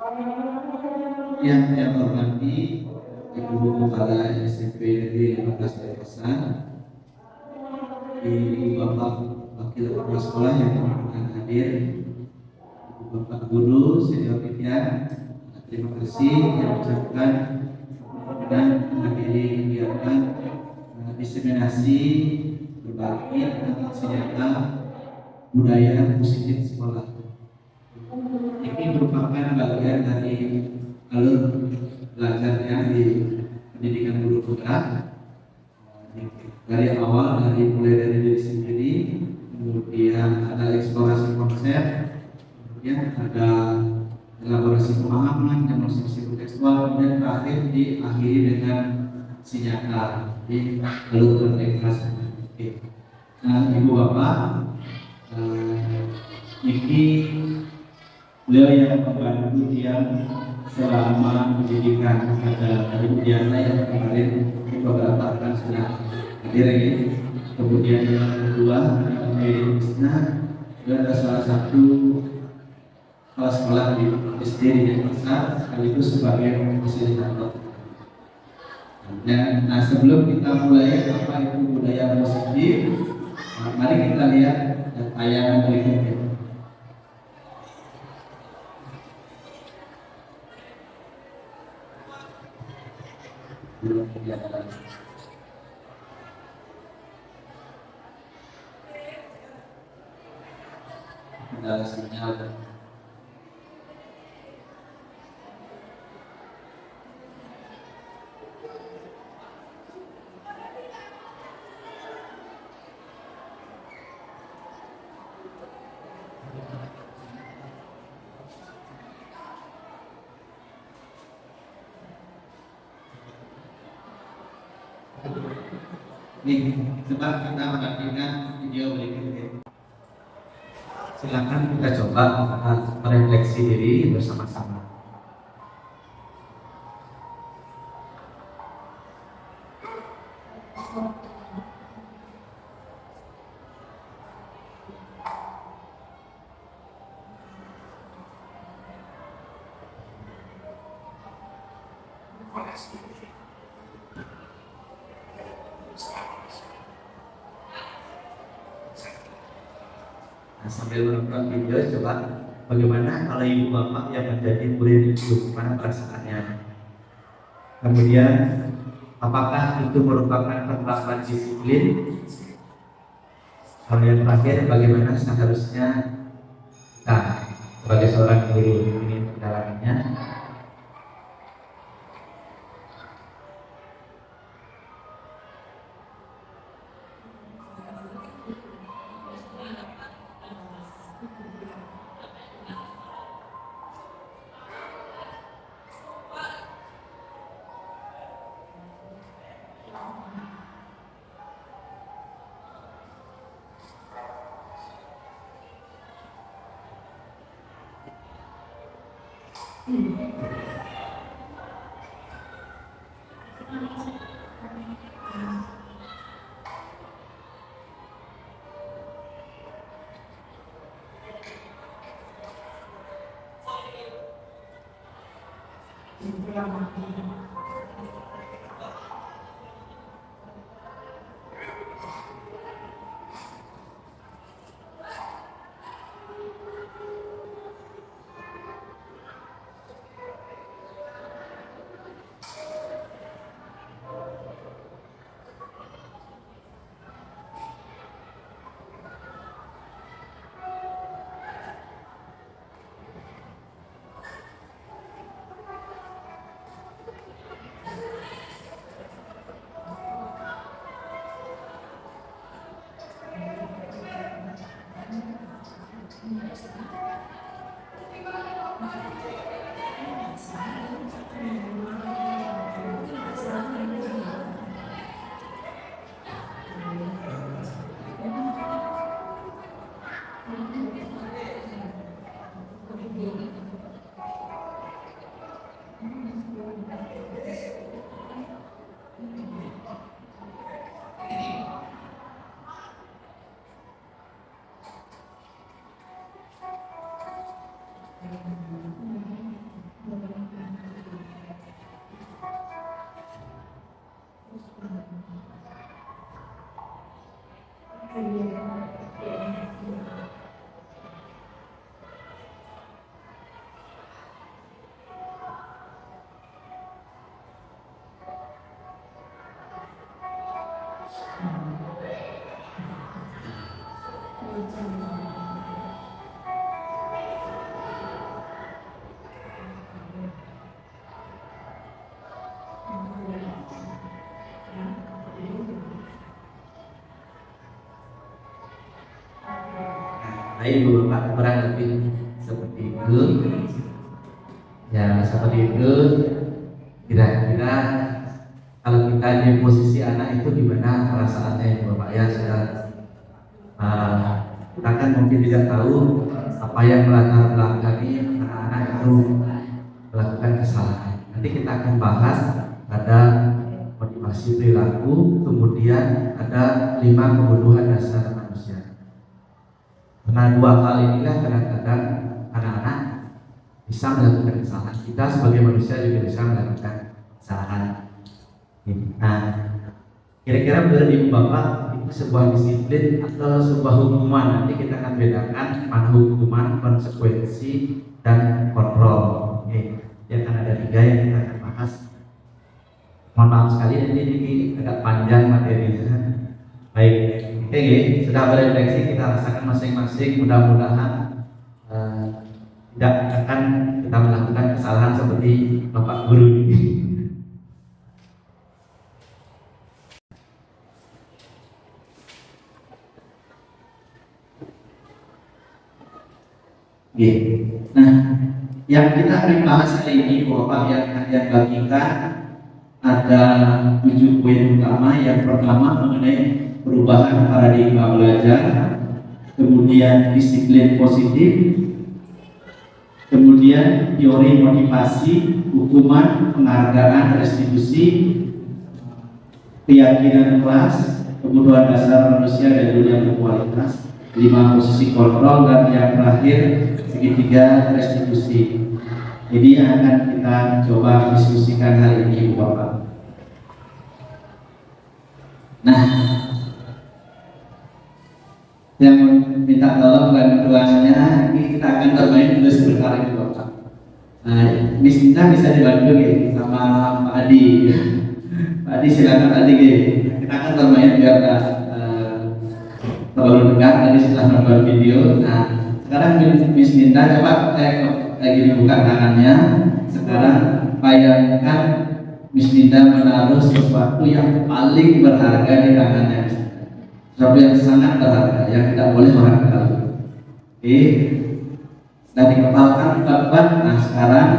Yang saya hormati Ibu Kepala SMP Negeri 15 Denpasar, Ibu Bapak Wakil Kepala Sekolah yang berkenan hadir, Ibu Bapak Guru senior pikiran, terima kasih yang ucapkan dan menghadiri kegiatan diseminasi berbagi tentang aksi nyata budaya positif sekolah. Ini merupakan bagian dari alur belajarnya di pendidikan guru putra. Dari awal mulai dari diri sendiri, kemudian ada eksplorasi konsep, kemudian ada elaborasi pemahaman, demonstrasi kontekstual, kemudian terakhir diakhiri dengan sinyata di alur berkelas. Nah, Ibu Bapak, ini beliau yang membantu yang selama pendidikan. Ada Ibu Diana yang kemarin beberapa rekan sudah hadir ini. Kemudian yang kedua ada Mary Krishna, dan ada salah satu kepala sekolah di SD di Denpasar sekaligus sebagai fasilitator. Nah, sebelum kita mulai apa itu budaya positif, mari kita lihat tayangan berikutnya. Kendala sinyal. Nih, coba kita perhatikan video berikutnya. Silakan kita coba merefleksi diri bersama-sama. Nah, sambil menonton video, coba bagaimana kalau ibu bapak yang menjadi murid itu, mana perasaannya? Kemudian, apakah itu merupakan penerapan disiplin? Hal yang terakhir, bagaimana seharusnya kita sebagai seorang guru ini menjalannya? Nah ibu bapak kurang lebih seperti itu. Ya seperti itu. Kira-kira kalau kita di posisi anak itu gimana perasaannya ibu bapak ya sudah. Kita kan mungkin tidak tahu apa yang melatar belakangi anak-anak itu melakukan kesalahan. Nanti kita akan bahas ada motivasi perilaku, kemudian ada 5 kebutuhan dasar manusia. Karena 2 hal inilah kadang-kadang anak-anak bisa melakukan kesalahan. Kita sebagai manusia juga bisa melakukan kesalahan. Nah, kira-kira menurut ibu bapak itu sebuah disiplin atau sebuah hukuman? Nanti kita akan bedakan mana hukuman, konsekuensi, dan kontrol. Oke, ya akan ada 3 yang kita akan bahas. Mohon maaf sekali nanti ini agak panjang materinya. Baik, oke, sudah berefleksi kita rasakan masing-masing. Mudah-mudahan tidak akan kita melakukan kesalahan seperti bapak guru ini. Nah, yang kita akan bahas hari ini Bapak yang akan bagikan ada 7 poin utama. Yang pertama mengenai perubahan paradigma belajar, kemudian disiplin positif, kemudian teori motivasi, hukuman, penghargaan, restitusi, keyakinan kelas, kebutuhan dasar manusia dan dunia berkualitas, 5 posisi kontrol, dan yang terakhir segitiga restitusi. Jadi yang akan kita coba diskusikan hari ini Bu Bapak. Nah, yang minta tolong dan keduanya ini kita akan bermain dulu sebentar Bu Bapak. Nah, Miss Nina bisa dibantu nih sama Pak Adi. Pak Adi silakan Adi kita akan bermain biar terlalu dekat tadi setelah nonton video. Nah, sekarang Miss Minta coba lagi dibuka tangannya. Sekarang bayangkan Miss Minta menaruh sesuatu yang paling berharga di tangannya, sesuatu yang sangat berharga yang tidak boleh orang tahu. Oke, sudah dikepalkan teman-teman. Nah sekarang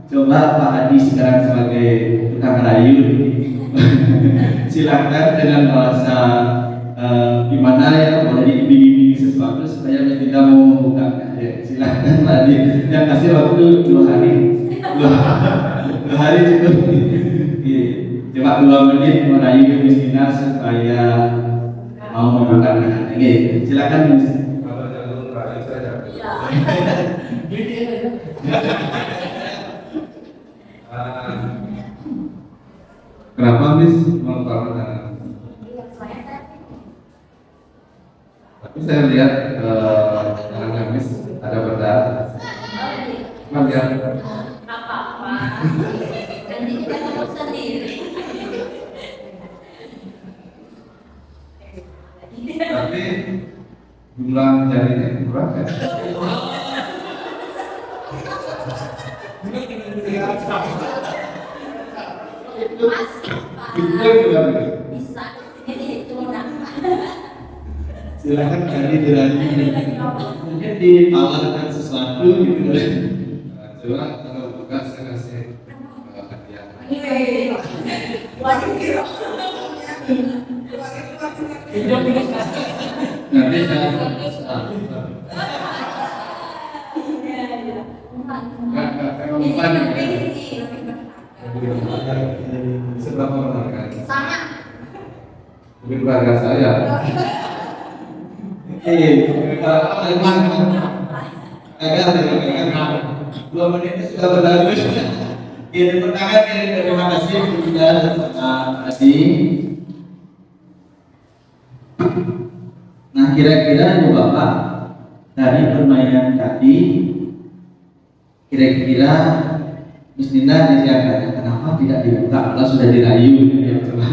coba Pak Adi sekarang sebagai tukang rayu silakan dengan bahasa gimana ya, boleh diiming-iming sesuatu supaya kita mau membuka. Ya, silakan Pak Adi. Yang kasih waktu 2 hari. 2 hari cukup. Coba 2 menit merayu Miss supaya mau membuka. Oke, silakan Miss. Kalau jalur rayu saja. Kenapa Miss mau tangan? Tapi saya lihat tangan Miss ada bedak. Cuma lihat apa-apa. Nanti kita ngomong sendiri. tapi jumlah jarinya kurang ya? Bisa dihitung apa? Silakan Adi dirani. Mungkin ditawarkan sesuatu gitu. Coba kalau buka saya kasih hadiah. Nanti saya seberapa berharga? Sama. Lebih berharga saya. Dua menit sudah berlalu. Kirim tangan, terima kasih sudah Adi. Nah kira-kira Ibu Bapak dari permainan tadi, kira-kira Miss Ninda disiapkan kenapa tidak dibuka kalau sudah dirayu ya coba.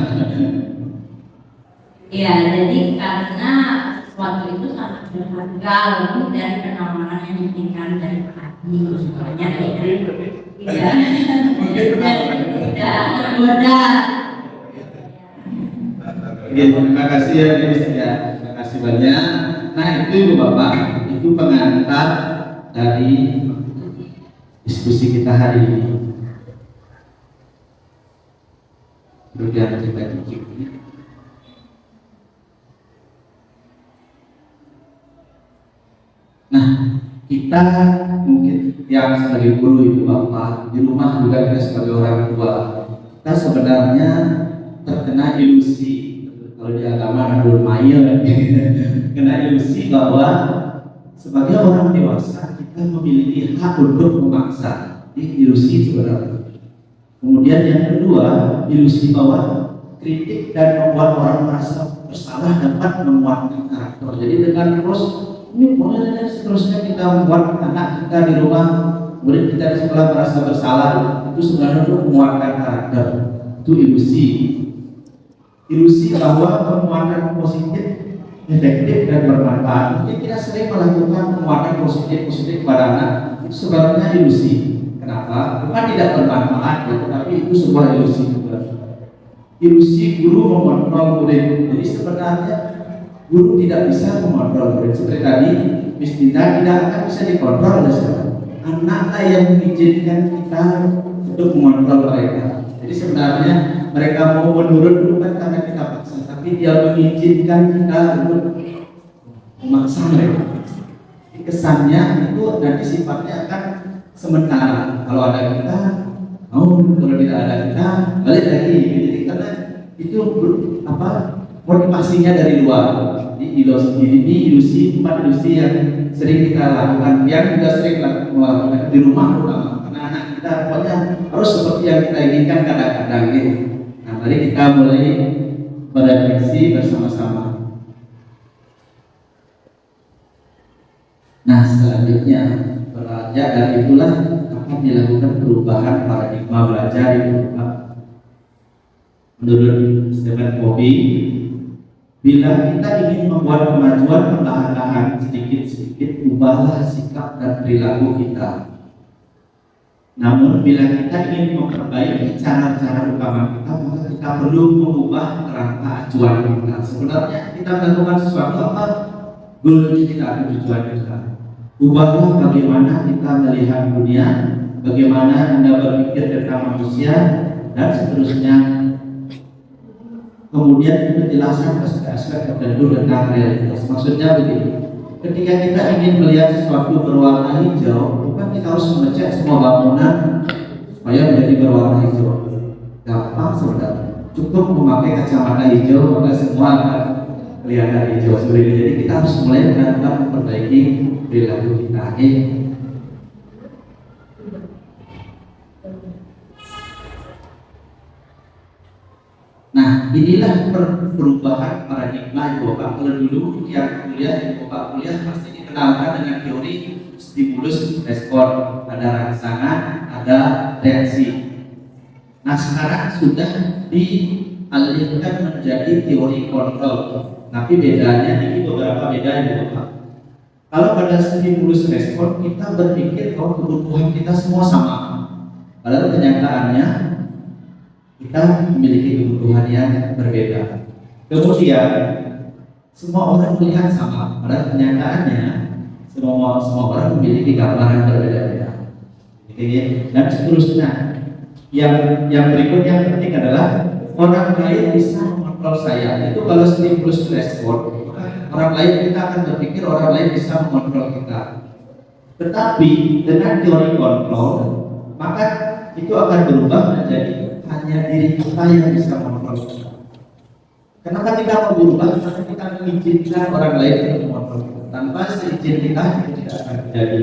Ya, jadi karena sesuatu itu sangat berharga lebih dari penamaran yang diberikan dari Pak Adi. Semuanya tidak mudah. Terima kasih ya Miss ya, terima kasih banyak. Nah itu Ibu Bapak, itu Itu pengantar dari diskusi kita hari ini. Kemudian kita cicip. Nah, kita mungkin yang sebagai guru, ibu bapak, di rumah juga kita sebagai orang tua, kita sebenarnya terkena ilusi. Kalau di agama Nadul Maya, kena ilusi bahwa sebagai orang dewasa kita memiliki hak untuk memaksa. Ini ilusi sebenarnya. Kemudian yang kedua, ilusi bahwa kritik dan membuat orang merasa bersalah dapat menguatkan karakter. Jadi dengan terus ini boleh dan seterusnya kita membuat anak kita di rumah, murid kita di sekolah merasa bersalah, itu sebenarnya untuk menguatkan karakter. Itu ilusi. Ilusi bahwa penguatan positif, efektif dan bermanfaat. Mungkin kita sering melakukan penguatan positif kepada anak, itu sebenarnya ilusi. Kenapa? Bukan tidak bermanfaat, tetapi itu sebuah ilusi juga. Ilusi guru mengontrol murid. Jadi sebenarnya guru tidak bisa mengontrol murid. Seperti tadi, Miss Dinda tidak akan bisa dikontrol oleh siapa. Anaklah yang mengizinkan kita untuk mengontrol mereka. Jadi sebenarnya mereka mau menurut bukan karena kita paksa, tapi dia mengizinkan kita untuk memaksa mereka. Kesannya itu nanti sifatnya akan sementara. Kalau ada kita, kalau tidak ada kita, balik lagi. Jadi karena itu motivasinya dari luar. Ini ilusi, empat ilusi yang sering kita lakukan, yang juga sering melakukan di rumah terutama. Karena anak kita pokoknya harus seperti yang kita inginkan kadang-kadang gitu. Nah, mari kita mulai berefleksi bersama-sama. Nah, selanjutnya beranjak dari itulah akan dilakukan perubahan paradigma belajar di Eropa. Menurut Stephen Covey, bila kita ingin membuat kemajuan perlahan-lahan sedikit-sedikit, ubahlah sikap dan perilaku kita. Namun bila kita ingin memperbaiki cara-cara utama kita, maka kita perlu mengubah kerangka acuan kita. Sebenarnya kita melakukan sesuatu apa? Goal kita, tujuan kita. Ubahlah bagaimana kita melihat dunia, bagaimana Anda berpikir tentang manusia, dan seterusnya. Kemudian penjelasan aspek tertentu tentang realitas. Maksudnya begini, ketika kita ingin melihat sesuatu berwarna hijau, bukan kita harus mengecek semua bangunan supaya menjadi berwarna hijau. Gampang sebenarnya, cukup memakai kacamata hijau maka semua akan kelihatan hijau seperti itu. Jadi kita harus mulai benar-benar memperbaiki perilaku kita. Nah, inilah perubahan paradigma Ibu Bapak. Kalau dulu yang kuliah, Ibu Bapak kuliah pasti dikenalkan dengan teori stimulus respon, ada rangsangan, ada reaksi. Nah, sekarang sudah dialihkan menjadi teori kontrol. Tapi bedanya ini beberapa beda Ibu Bapak. Kalau pada stimulus respon kita berpikir bahwa kebutuhan kita semua sama. Padahal kenyataannya kita memiliki kebutuhan yang berbeda. Kemudian semua orang melihat sama, padahal kenyataannya semua orang memiliki gambaran berbeda-beda. Dan seterusnya. Yang berikut yang penting adalah orang lain bisa mengontrol saya. Itu kalau stimulus respon, orang lain kita akan berpikir orang lain bisa mengontrol kita. Tetapi dengan teori kontrol, maka itu akan berubah menjadi hanya diri kita yang bisa mengontrol kita. Kenapa kita mau berubah? Karena kita mengizinkan orang lain untuk mengontrol kita. Tanpa seizin kita, itu tidak akan terjadi.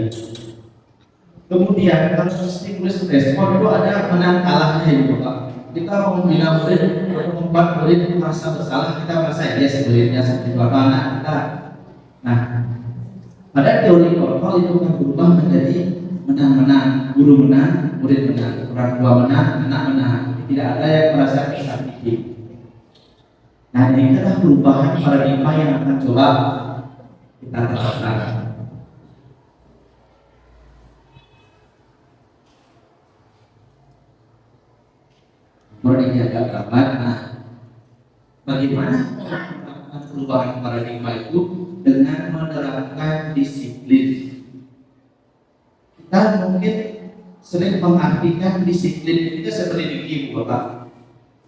Kemudian kalau stimulus respon itu ada menang kalahnya Ibu Bapak. Kita mau membina murid, membuat murid merasa bersalah, kita merasa yes muridnya seperti bapak anak kita. Nah, pada teori kontrol itu akan berubah menjadi menang-menang, guru menang, murid menang, orang tua menang, anak menang. Tidak ada yang merasa tersakiti. Nah, ini adalah perubahan paradigma yang akan coba kita terapkan. Ini agak lambat. Nah, bagaimana perubahan paradigma itu dengan menerapkan disiplin. Kita mungkin sering mengartikan disiplin itu seperti ini, Bu Bapak.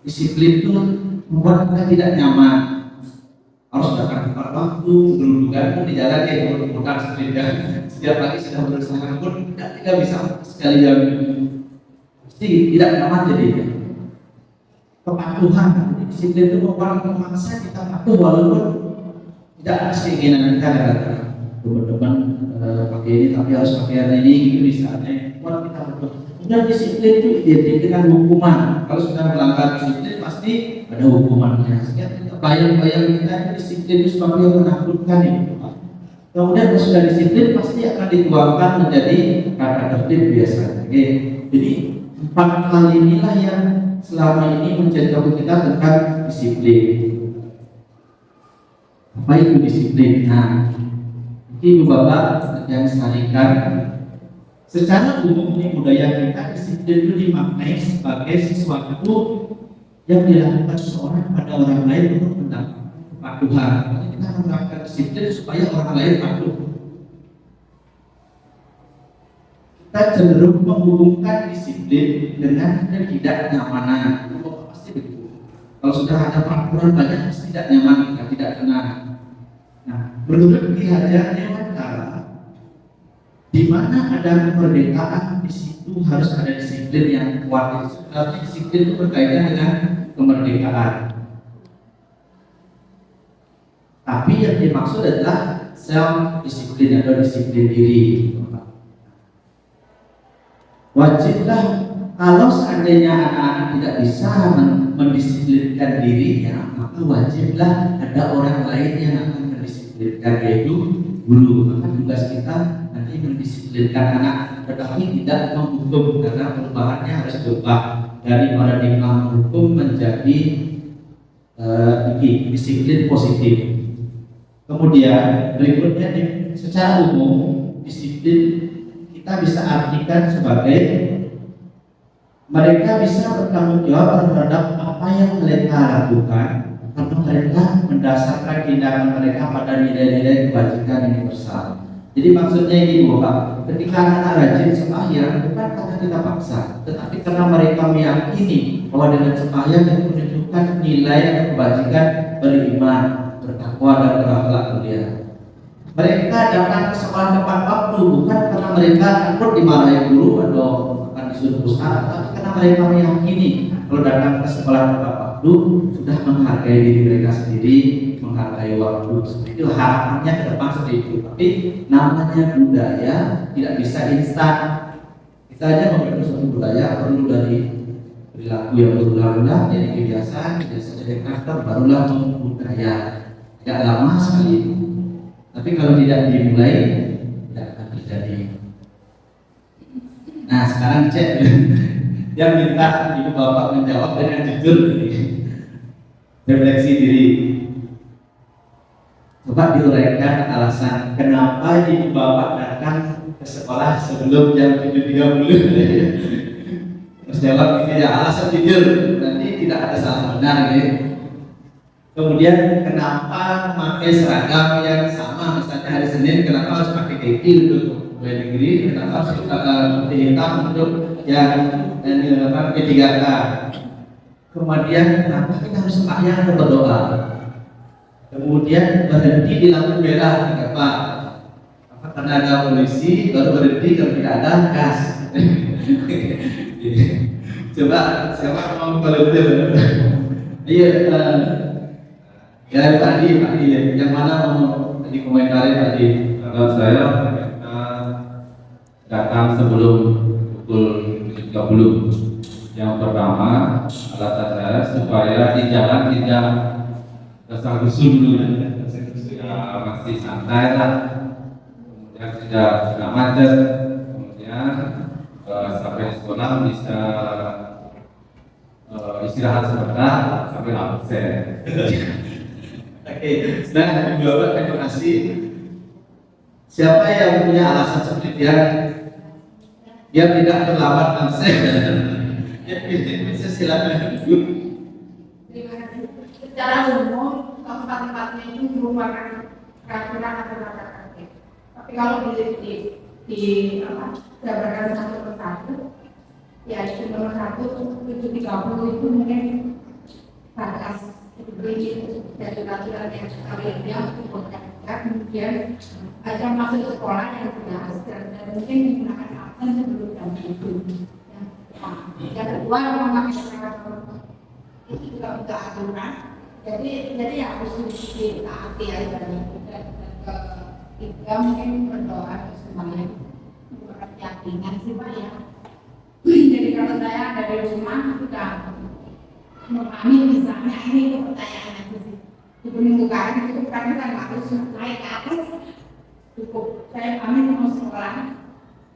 Disiplin itu membuat kita tidak nyaman. Harus datang tepat waktu, berhubungan pun di jalan ya, bukan sepeda. Setiap pagi sudah berusaha pun tidak bisa sekali jam. Pasti tidak nyaman jadi. Kepatuhan, disiplin itu membuat memaksa kita patuh walaupun tidak ada keinginan kita katakan teman-teman pakai ini tapi harus pakai yang ini gitu misalnya. Buat kita patuh. Kemudian disiplin itu identik dengan hukuman. Kalau sudah melanggar disiplin pasti ada hukumannya. Bayang-bayang kita itu disiplin itu sesuatu yang menakutkan itu. Kemudian kalau sudah disiplin pasti akan dituangkan menjadi kata tertib biasanya. Oke. Jadi 4 hal inilah yang selama ini menjadi topik kita tentang disiplin. Apa itu disiplin? Nah, Ibu Bapak yang saringkan, secara umum di budaya kita disiplin itu dimaknai sebagai sesuatu yang dilakukan seseorang pada orang lain untuk mendapat kepatuhan. Kita menerapkan disiplin supaya orang lain patuh. Kita cenderung menghubungkan disiplin dengan ketidaknyamanan. Pasti begitu. Kalau sudah ada peraturan banyak pasti tidak nyaman, kita tidak tenang. Nah, menurut Ki Hajar Dewantara, di mana ada kemerdekaan di situ harus ada disiplin yang kuat. Sebenarnya disiplin itu berkaitan dengan kemerdekaan. Tapi yang dimaksud adalah self disiplin atau disiplin diri. Wajiblah kalau seandainya anak-anak tidak bisa mendisiplinkan dirinya, maka wajiblah ada orang lain yang akan mendisiplinkan, yaitu guru. Maka tugas kita nanti mendisiplinkan anak, tetapi tidak menghukum karena perubahannya harus berubah dari paradigma menghukum menjadi disiplin positif. Kemudian berikutnya secara umum disiplin kita bisa artikan sebagai mereka bisa bertanggung jawab terhadap apa yang mereka lakukan karena mereka mendasarkan tindakan mereka pada nilai-nilai kebajikan universal. Jadi maksudnya ini Bapak, ketika anak rajin sembahyang bukan karena kita paksa, tetapi karena mereka meyakini bahwa dengan sembahyang itu menunjukkan nilai kebajikan beriman, bertakwa dan berakhlak mulia. Mereka datang ke sekolah tepat waktu bukan karena mereka takut dimarahi guru atau akan disuruh usaha, tapi karena mereka meyakini kalau datang ke sekolah tepat waktu sudah menghargai diri mereka sendiri, menghargai waktu. Seperti itu harapannya ke depan seperti itu. Tapi namanya budaya tidak bisa instan. Kita aja membentuk suatu budaya perlu dari perilaku yang berulang-ulang jadi kebiasaan jadi karakter, barulah budaya. Tidak lama sekali itu. Tapi kalau tidak dimulai, tidak akan terjadi. Nah sekarang cek yang minta Ibu Bapak menjawab dengan jujur, refleksi diri. Coba diuraikan alasan kenapa Ibu Bapak datang ke sekolah sebelum jam 7.30. Terus jawab ini ya alasan jujur, nanti tidak ada salah benar gitu. Kemudian kenapa memakai seragam yang sama, misalnya hari Senin kenapa harus pakai kaki untuk pegawai negeri, kenapa harus putih hitam untuk yang P3K. Kemudian kenapa kita harus sembahyang atau berdoa. Kemudian berhenti di lampu merah, kenapa? Apa karena ada polisi baru berhenti kalau tidak ada gas. Coba siapa mau volunteer? Iya. Ya tadi yang mana mau dikomentari tadi? Kalau saya datang sebelum pukul 7.30. Yang pertama alasan saya supaya di jalan tidak desah-desus dulu ya, masih santai lah. Kemudian tidak macet. Kemudian sampai sekolah bisa istirahat sebentar sampai absen. Oke, nah Bapak terima kasih. Siapa yang punya alasan seperti dia tidak terlambat absen? Ya, bisa silakan. Secara umum, kamu tempat-tempatnya itu merupakan peraturan atau tata tertib. Tapi kalau di jabarkan satu persatu, ya itu nomor 1, 730 itu mungkin batas itu dari peraturan yang kalian untuk kemudian ada masuk sekolah yang jelas dan mungkin menggunakan absen sebelum jam itu. Yang kedua memakai seragam itu juga untuk aturan. Jadi ya harus ditaati aja dan ketiga mungkin berdoa semuanya bukan keyakinan sih Pak ya. Jadi kalau saya dari rumah sudah memahami misalnya ini kepercayaan aja sih. Sebelum bukaan itu karena kan harus naik ke atas cukup saya pamit mau sekolah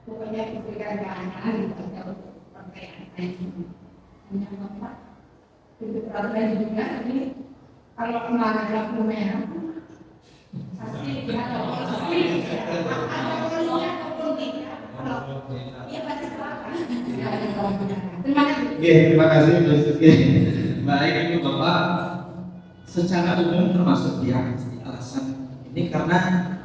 pokoknya diberikan jangan gitu kalau percayaan saya ini hanya Pak itu peraturan juga jadi kalau melanggar lampu merah pasti dia pasti ada polisi ataupun tidak dia pasti celaka. Terima kasih. Terima kasih Bu Suki. Baik Ibu Bapak, secara umum termasuk yang alasan ini karena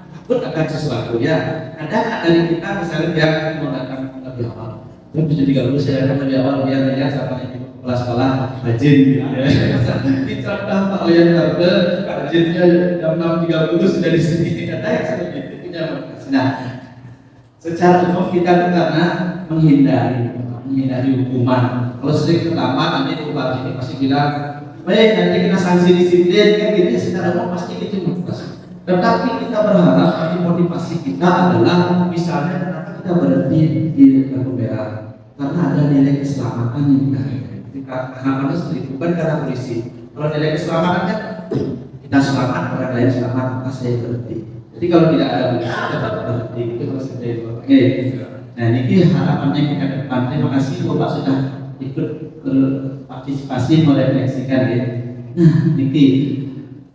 takut akan sesuatu ya. Ada dari kita misalnya dia mau datang lebih awal, terus jadi kalau saya datang lebih awal biar dia sama ibu kepala sekolah rajin gitu ya. Ini contoh Pak Oyan Karbe rajinnya jam 6.30 sudah di sini. Ada yang seperti itu punya. Nah, secara umum kita tuh karena menghindari hukuman. Kalau sering terlambat nanti bupati ini pasti bilang, baik nanti kena sanksi disiplin kan gitu. Secara umum pasti gitu. Tetapi kita berharap nanti motivasi kita adalah misalnya kenapa kita berhenti di lampu merah karena ada nilai keselamatan yang kita hargai. Kita harapannya seperti itu bukan karena polisi. Kalau nilai keselamatan kan kita selamat, orang lain selamat, maka saya berhenti. Jadi kalau tidak ada polisi tetap berhenti itu maksudnya itu. Oke. Nah ini harapannya kita ke depan. Terima kasih Bapak sudah ikut berpartisipasi merefleksikan ya. Nah Niki,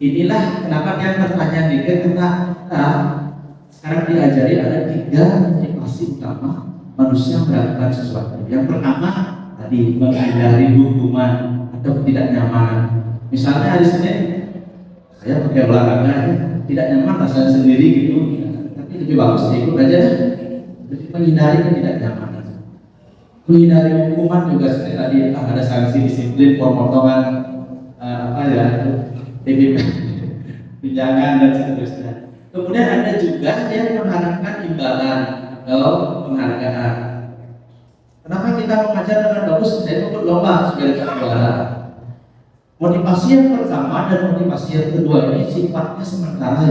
inilah kenapa dia bertanya Niki karena kita sekarang diajari ada 3 motivasi utama manusia melakukan sesuatu. Yang pertama tadi menghindari hukuman atau ketidaknyamanan. Misalnya hari Senin saya pakai olahraga tidak nyaman rasanya sendiri gitu, tapi lebih bagus ikut aja. Jadi menghindari ketidaknyamanan. Menghindari hukuman juga seperti tadi ada sanksi disiplin pemotongan TPP, tunjangan dan seterusnya. Kemudian ada juga yang mengharapkan imbalan atau penghargaan. Kenapa kita mengajar dengan bagus? Saya ikut lomba sebagai juara. Motivasi yang pertama dan motivasi yang kedua ini sifatnya sementara.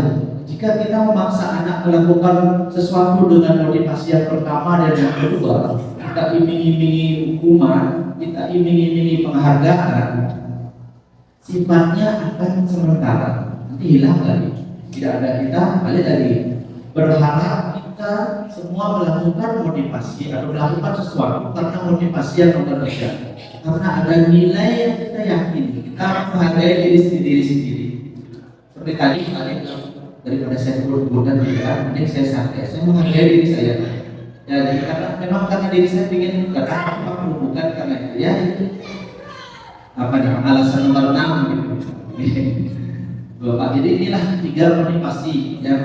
Jika kita memaksa anak melakukan sesuatu dengan motivasi yang pertama dan yang kedua, kita iming-imingi hukuman, kita iming-imingi penghargaan, sifatnya akan sementara, nanti hilang lagi. Tidak ada kita, balik lagi. Berharap kita semua melakukan motivasi atau melakukan sesuatu karena motivasi yang berbeda. Karena ada nilai yang kita yakini, kita menghargai diri sendiri. Seperti tadi daripada saya berbulan mending saya santai, saya menghargai diri saya. Ya, karena memang karena diri saya ingin datang bukan karena itu. Ya itu alasan nomor 6 gitu. Bapak, jadi inilah 3 motivasi yang.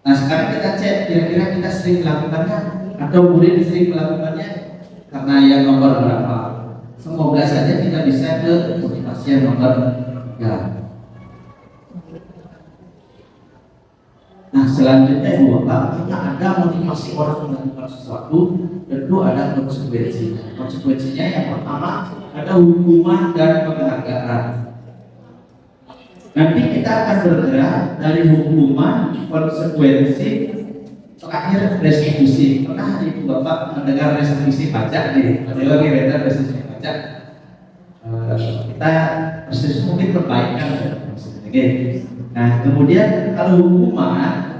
Nah sekarang kita cek kira-kira kita sering melakukannya atau murid sering melakukannya karena yang nomor berapa. Semoga saja kita bisa ke motivasi yang nomor 3. Nah selanjutnya Bapak, kita ada motivasi orang melakukan sesuatu, tentu ada konsekuensi. Konsekuensinya yang pertama ada hukuman dan penghargaan. Nanti kita akan bergerak dari hukuman, konsekuensi, terakhir restitusi. Pernah Ibu Bapak mendengar restitusi pajak nih? Ada lagi reda restitusi pajak. Kita restitusi mungkin perbaikan. Nah kemudian kalau hukuman,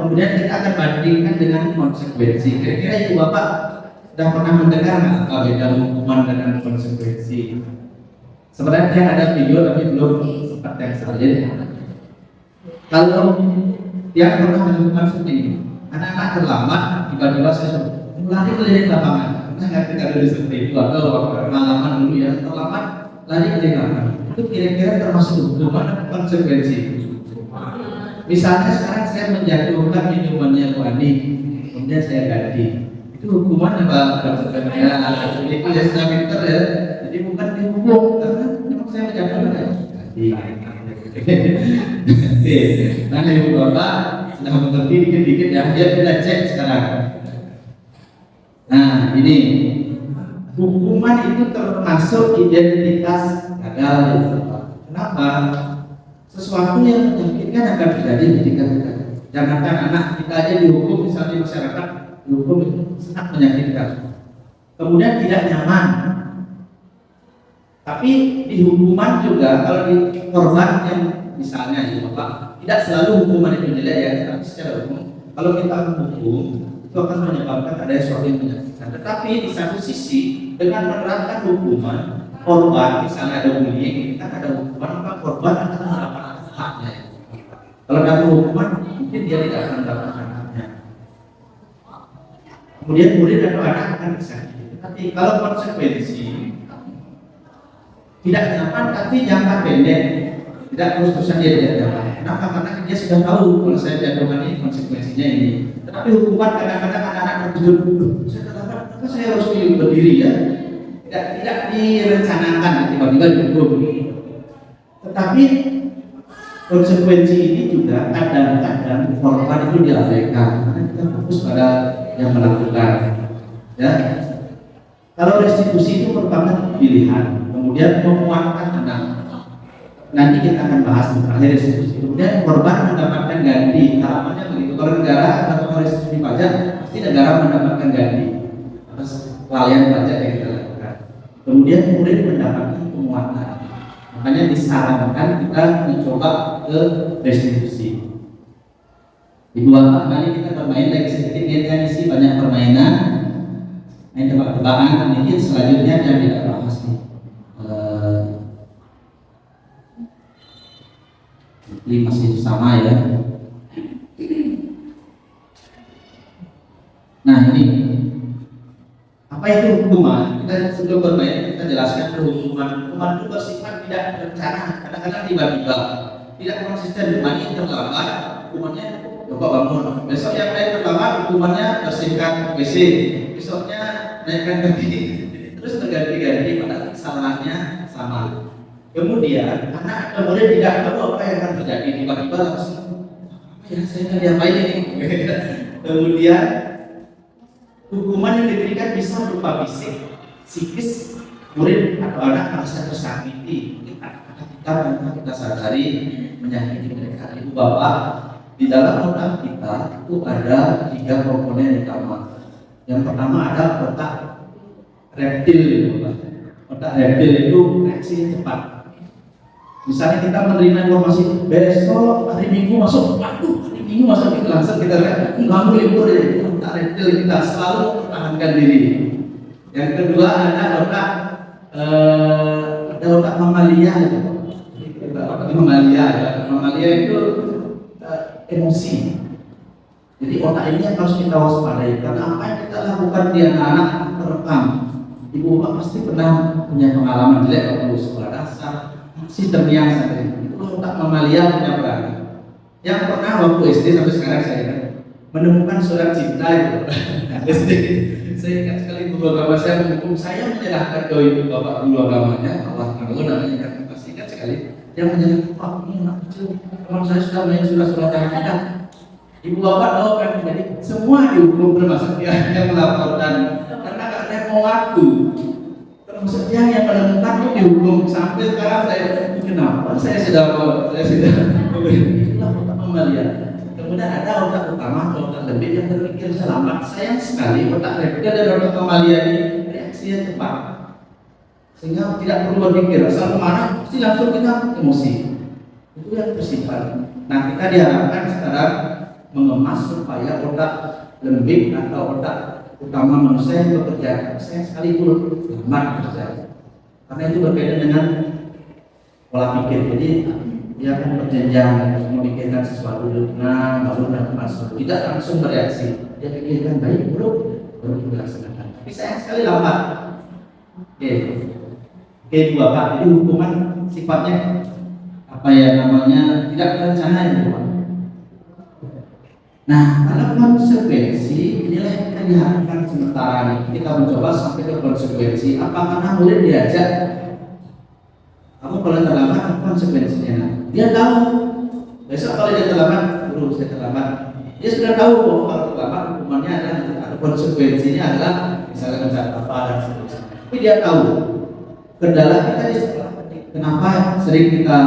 kemudian kita akan bandingkan dengan konsekuensi. Kira-kira Ibu Bapak sudah pernah mendengar nggak apa beda hukuman dengan konsekuensi? Sebenarnya ada video tapi belum sempat yang salin. Kalau yang pernah melakukan seperti ini, anak-anak terlambat, tiba-tiba saya lari keliling lapangan. Nah, kita dulu seperti itu atau pengalaman dulu ya terlambat lari keliling lapangan. itu kira-kira termasuk hukuman atau konsekuensi? Misalnya sekarang saya menjatuhkan minumannya Bu Ani, kemudian saya ganti, itu hukuman apa konsekuensi? Ya, itu ya sudah pinter ya. Jadi bukan dihukum karena memang saya menjatuhkan ya. Ganti. Nah, ibu bapak sudah mengerti dikit-dikit ya. Dia kita cek sekarang. Nah, ini hukuman itu termasuk identitas gagal ya, Bapak. Kenapa? Sesuatu yang menyakitkan akan terjadi ketika kita. Jangankan anak kita aja dihukum, misalnya di masyarakat dihukum itu sangat menyakitkan. Kemudian tidak nyaman. Tapi di hukuman juga kalau di korban yang misalnya ya Bapak, tidak selalu hukuman itu jelek ya, tapi secara umum kalau kita menghukum itu akan menyebabkan ada sesuatu yang menyakitkan. Tetapi di satu sisi dengan menerapkan hukuman korban, misalnya ada bullying, kan ada hukuman maka korban akan mendapatkan haknya. Kalau ada hukuman mungkin dia tidak akan mendapatkan haknya. Kemudian murid atau anak akan disakiti. Tapi kalau konsekuensi tidak nyaman tapi jangka pendek, tidak terus-terusan dia tidak nyaman. Kenapa? Karena dia sudah tahu kalau saya jatuhkan ini konsekuensinya ini. Tetapi hukuman kadang-kadang anak-anak terkejut, saya katakan, kenapa saya harus berdiri ya? Tidak direncanakan, tiba-tiba dihukum. Tetapi konsekuensi ini juga kadang-kadang korban itu diabaikan karena kita fokus pada yang melakukan. Ya, kalau restitusi itu merupakan pilihan, kemudian memuatkan anak. Nanti kita akan bahas terakhir restitusi. Kemudian korban mendapatkan ganti. Harapannya begitu. Kalau negara melakukan restitusi pajak, pasti negara mendapatkan ganti atas kelalaian pajak yang kita lakukan. Kemudian murid mendapatkan penguatan. Makanya disarankan kita mencoba ke restitusi. Di dua kali kita bermain lagi sedikit, dia isi banyak permainan, main tebak-tebakan. Mungkin selanjutnya yang tidak bahas nih. Ini masih sama ya. Nah ini apa itu hukuman? Kita sebelum bermain kita jelaskan hukuman. Hukuman itu bersifat tidak berencana, kadang-kadang tiba-tiba, tidak konsisten. Hukumannya terlambat, hukumannya coba bangun. Besok yang lain terlambat, hukumannya bersihkan WC. Besoknya naikkan kaki. Terus berganti-ganti, padahal kesalahannya sama. Kemudian anak atau murid tidak tahu apa yang akan terjadi, tiba-tiba langsung ya saya nggak diapain ini. Kemudian hukuman yang diberikan bisa berupa fisik, psikis, murid atau anak merasa tersakiti. Mungkin kita tanpa kita sadari menyakiti mereka. Ibu bapak, di dalam otak kita itu ada 3 komponen utama. Yang pertama ada otak reptil, otak reptil itu reaksi cepat. Misalnya kita menerima informasi besok hari Minggu masuk, waduh hari Minggu masuk itu langsung kita lihat, kamu libur ya, otak reptil kita selalu mempertahankan diri. Yang kedua ada otak mamalia, otak mamalia ya. Mamalia itu emosi. Jadi otak ini yang harus kita waspadai karena apa yang kita lakukan di anak-anak terekam. Ibu bapak pasti pernah punya pengalaman jelek waktu sekolah dasar. Sistem yang sampai itu otak mamalia punya peran. Yang pernah waktu SD sampai sekarang saya menemukan surat cinta itu. SD saya ingat sekali guru agama saya menghukum saya menyerahkan ke ibu bapak guru agamanya, Allah tahu namanya kan, pasti ingat sekali. Dia menyerahkan, Pak ini anak kecil, teman saya sudah main surat-surat cinta. Ibu bapak tahu kan, jadi semua dihukum termasuk dia yang melaporkan karena nggak ada yang mau waktu. Termasuk dia yang menemukan itu dihukum. Sampai sekarang saya kenapa saya sudah itulah otak mamalia. Kemudian ada otak utama atau otak lebih yang berpikir selamat. Sayang sekali otak reptil dan otak mamalia ini reaksinya cepat, sehingga tidak perlu berpikir. Asal marah pasti langsung kita emosi. Itu yang bersifat. Nah kita diharapkan sekarang mengemas supaya otak lembik atau otak utama manusia yang bekerja, saya sekali itu lambat bekerja, karena itu berbeda dengan pola pikir. Jadi dia akan berjenjang, memikirkan sesuatu dulu, baru melakukan sesuatu, tidak langsung bereaksi. Dia pikirkan baik buruk baru dilaksanakan. Tapi saya sekali lambat. Oke. Oke, Ibu Bapak, jadi hukuman sifatnya apa ya namanya, tidak terencana ya Bapak. Nah, karena konsekuensi inilah yang kita diharapkan sementara ini. Kita mencoba sampai ke konsekuensi. Apa karena murid diajak, kamu kalau terlambat apa konsekuensinya? Dia tahu. Besok kalau dia terlambat, guru saya terlambat. Dia sudah tahu bahwa kalau terlambat hukumannya ada konsekuensinya adalah misalnya mencatat apa dan seterusnya. Tapi dia tahu. Kendala kita di sekolah, kenapa sering kita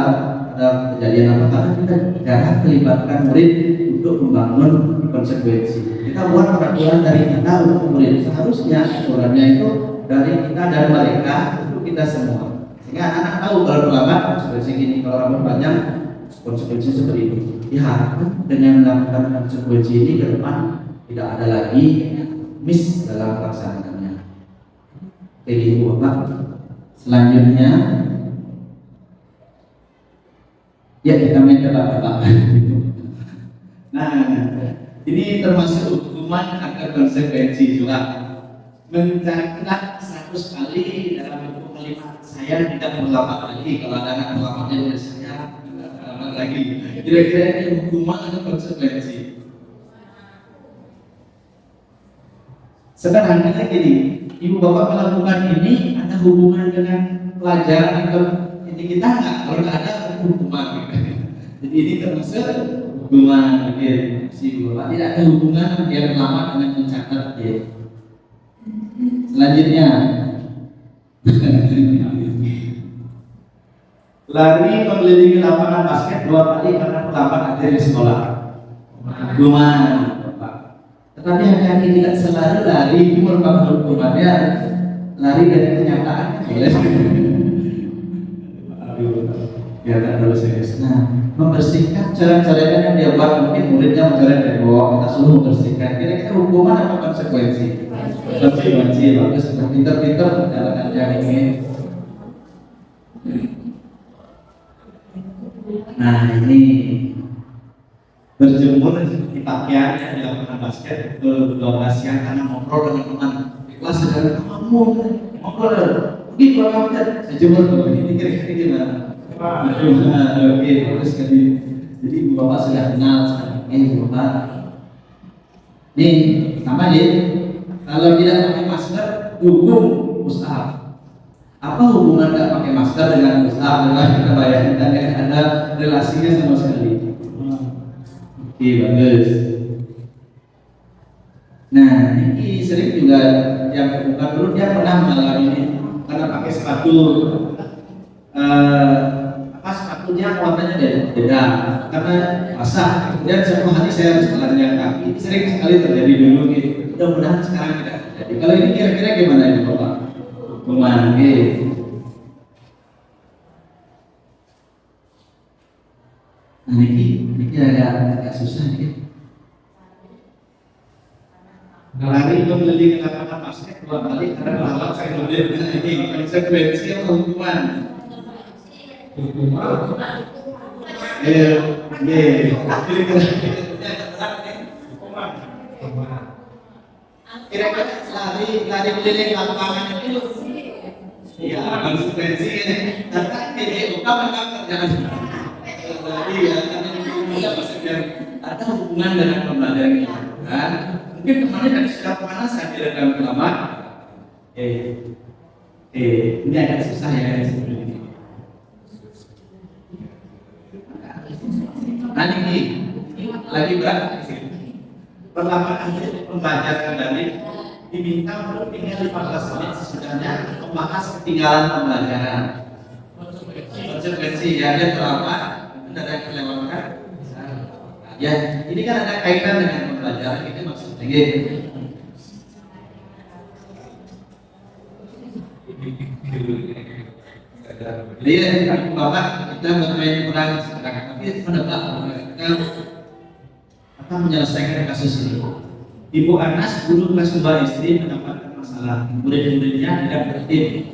ada kejadian apa? Karena kita jarang melibatkan murid untuk membangun konsekuensi. Kita buat peraturan dari kita untuk murid. Seharusnya aturannya itu dari kita dan mereka untuk kita semua. Sehingga anak-anak tahu kalau terlambat konsekuensi gini, kalau rambut panjang konsekuensi seperti itu. Diharapkan dengan melakukan konsekuensi ini ke depan tidak ada lagi miss dalam pelaksanaannya. Oke, Ibu Bapak. Selanjutnya, ya kita main tebak-tebakan. Nah, ini termasuk hukuman akan konsekuensi juga. Mencatat 100 kali dalam buku kalimat saya tidak berlama lagi. Kalau ada anak berlama dari saya berlama lagi. Kira-kira ini hukuman atau konsekuensi? Sederhananya gini, Ibu Bapak melakukan ini ada hubungan dengan pelajaran atau ini kita nggak? Kalau nggak ada hukuman. Jadi ini termasuk hubungan, si Ibu Bapak tidak ada hubungan dia lama dengan mencatat dia. Selanjutnya, lari mengelilingi lapangan basket 2 kali karena terlambat akhir di sekolah. Hukuman. Tetapi hati-hati tidak selalu lari itu merupakan hukumannya lari dari kenyataan. Ya kan terlalu serius. Nah, membersihkan coret-coretan yang dia buat, mungkin muridnya mencoret dari bawah, kita suruh membersihkan. Kira-kira hukuman atau konsekuensi? Konsekuensi. Bagus, sudah pintar-pintar menjalankan yang ini. Nah, ini berjemur di pakaian di lapangan basket ke 12 siang karena ngobrol dengan teman di kelas. Saudara kamu ngobrol pergi kalau saya jemur ini kira-kira gimana? Oke, terus jadi Ibu Bapak sudah kenal sekarang ini Ibu Bapak. Nih sama dia, kalau tidak pakai masker hukum mustahab. Apa hubungan nggak pakai masker dengan mustahab? Dengan kita bayangkan ada relasinya sama sekali. Oke, bagus. Nah, ini sering juga yang bukan dulu dia pernah mengalami ini karena pakai sepatu sepatunya warnanya beda karena basah. Kemudian suatu hari saya harus telanjang kaki. Ini sering sekali terjadi dulu gitu. Mudah-mudahan sekarang tidak terjadi. Kalau ini kira-kira gimana Ibu Bapak? Hukuman gitu. Nah, ini agak susah nih. Lari mengelilingi lapangan basket 2 kali karena berhalang saya kemudian ini konsekuensi atau hukuman? Hukuman. Kira-kira lari keliling lapangan itu ya konsekuensi ini. Karena ini bukan kerjaan. Iya, karena ada hubungan dengan pembelajaran kita. Kan? Mungkin temannya dari sudah pemanasan di dalam kelamaan. Ini agak susah ya sebenarnya. Nah ini lagi berat. Pertama kali pembelajaran dari diminta untuk tinggal 15 menit sesudahnya membahas ketinggalan pembelajaran. Konsekuensi ya dia terlambat. Ada yang kelewatkan. Ya, ini kan ada kaitan dengan pembelajaran itu maksudnya. Jadi, Bapak kita bermain kurang sekarang, tapi menebak kita menyelesaikan kasus ini. Ibu Anas guru kelas 2 SD mendapatkan masalah, murid-muridnya tidak tertib.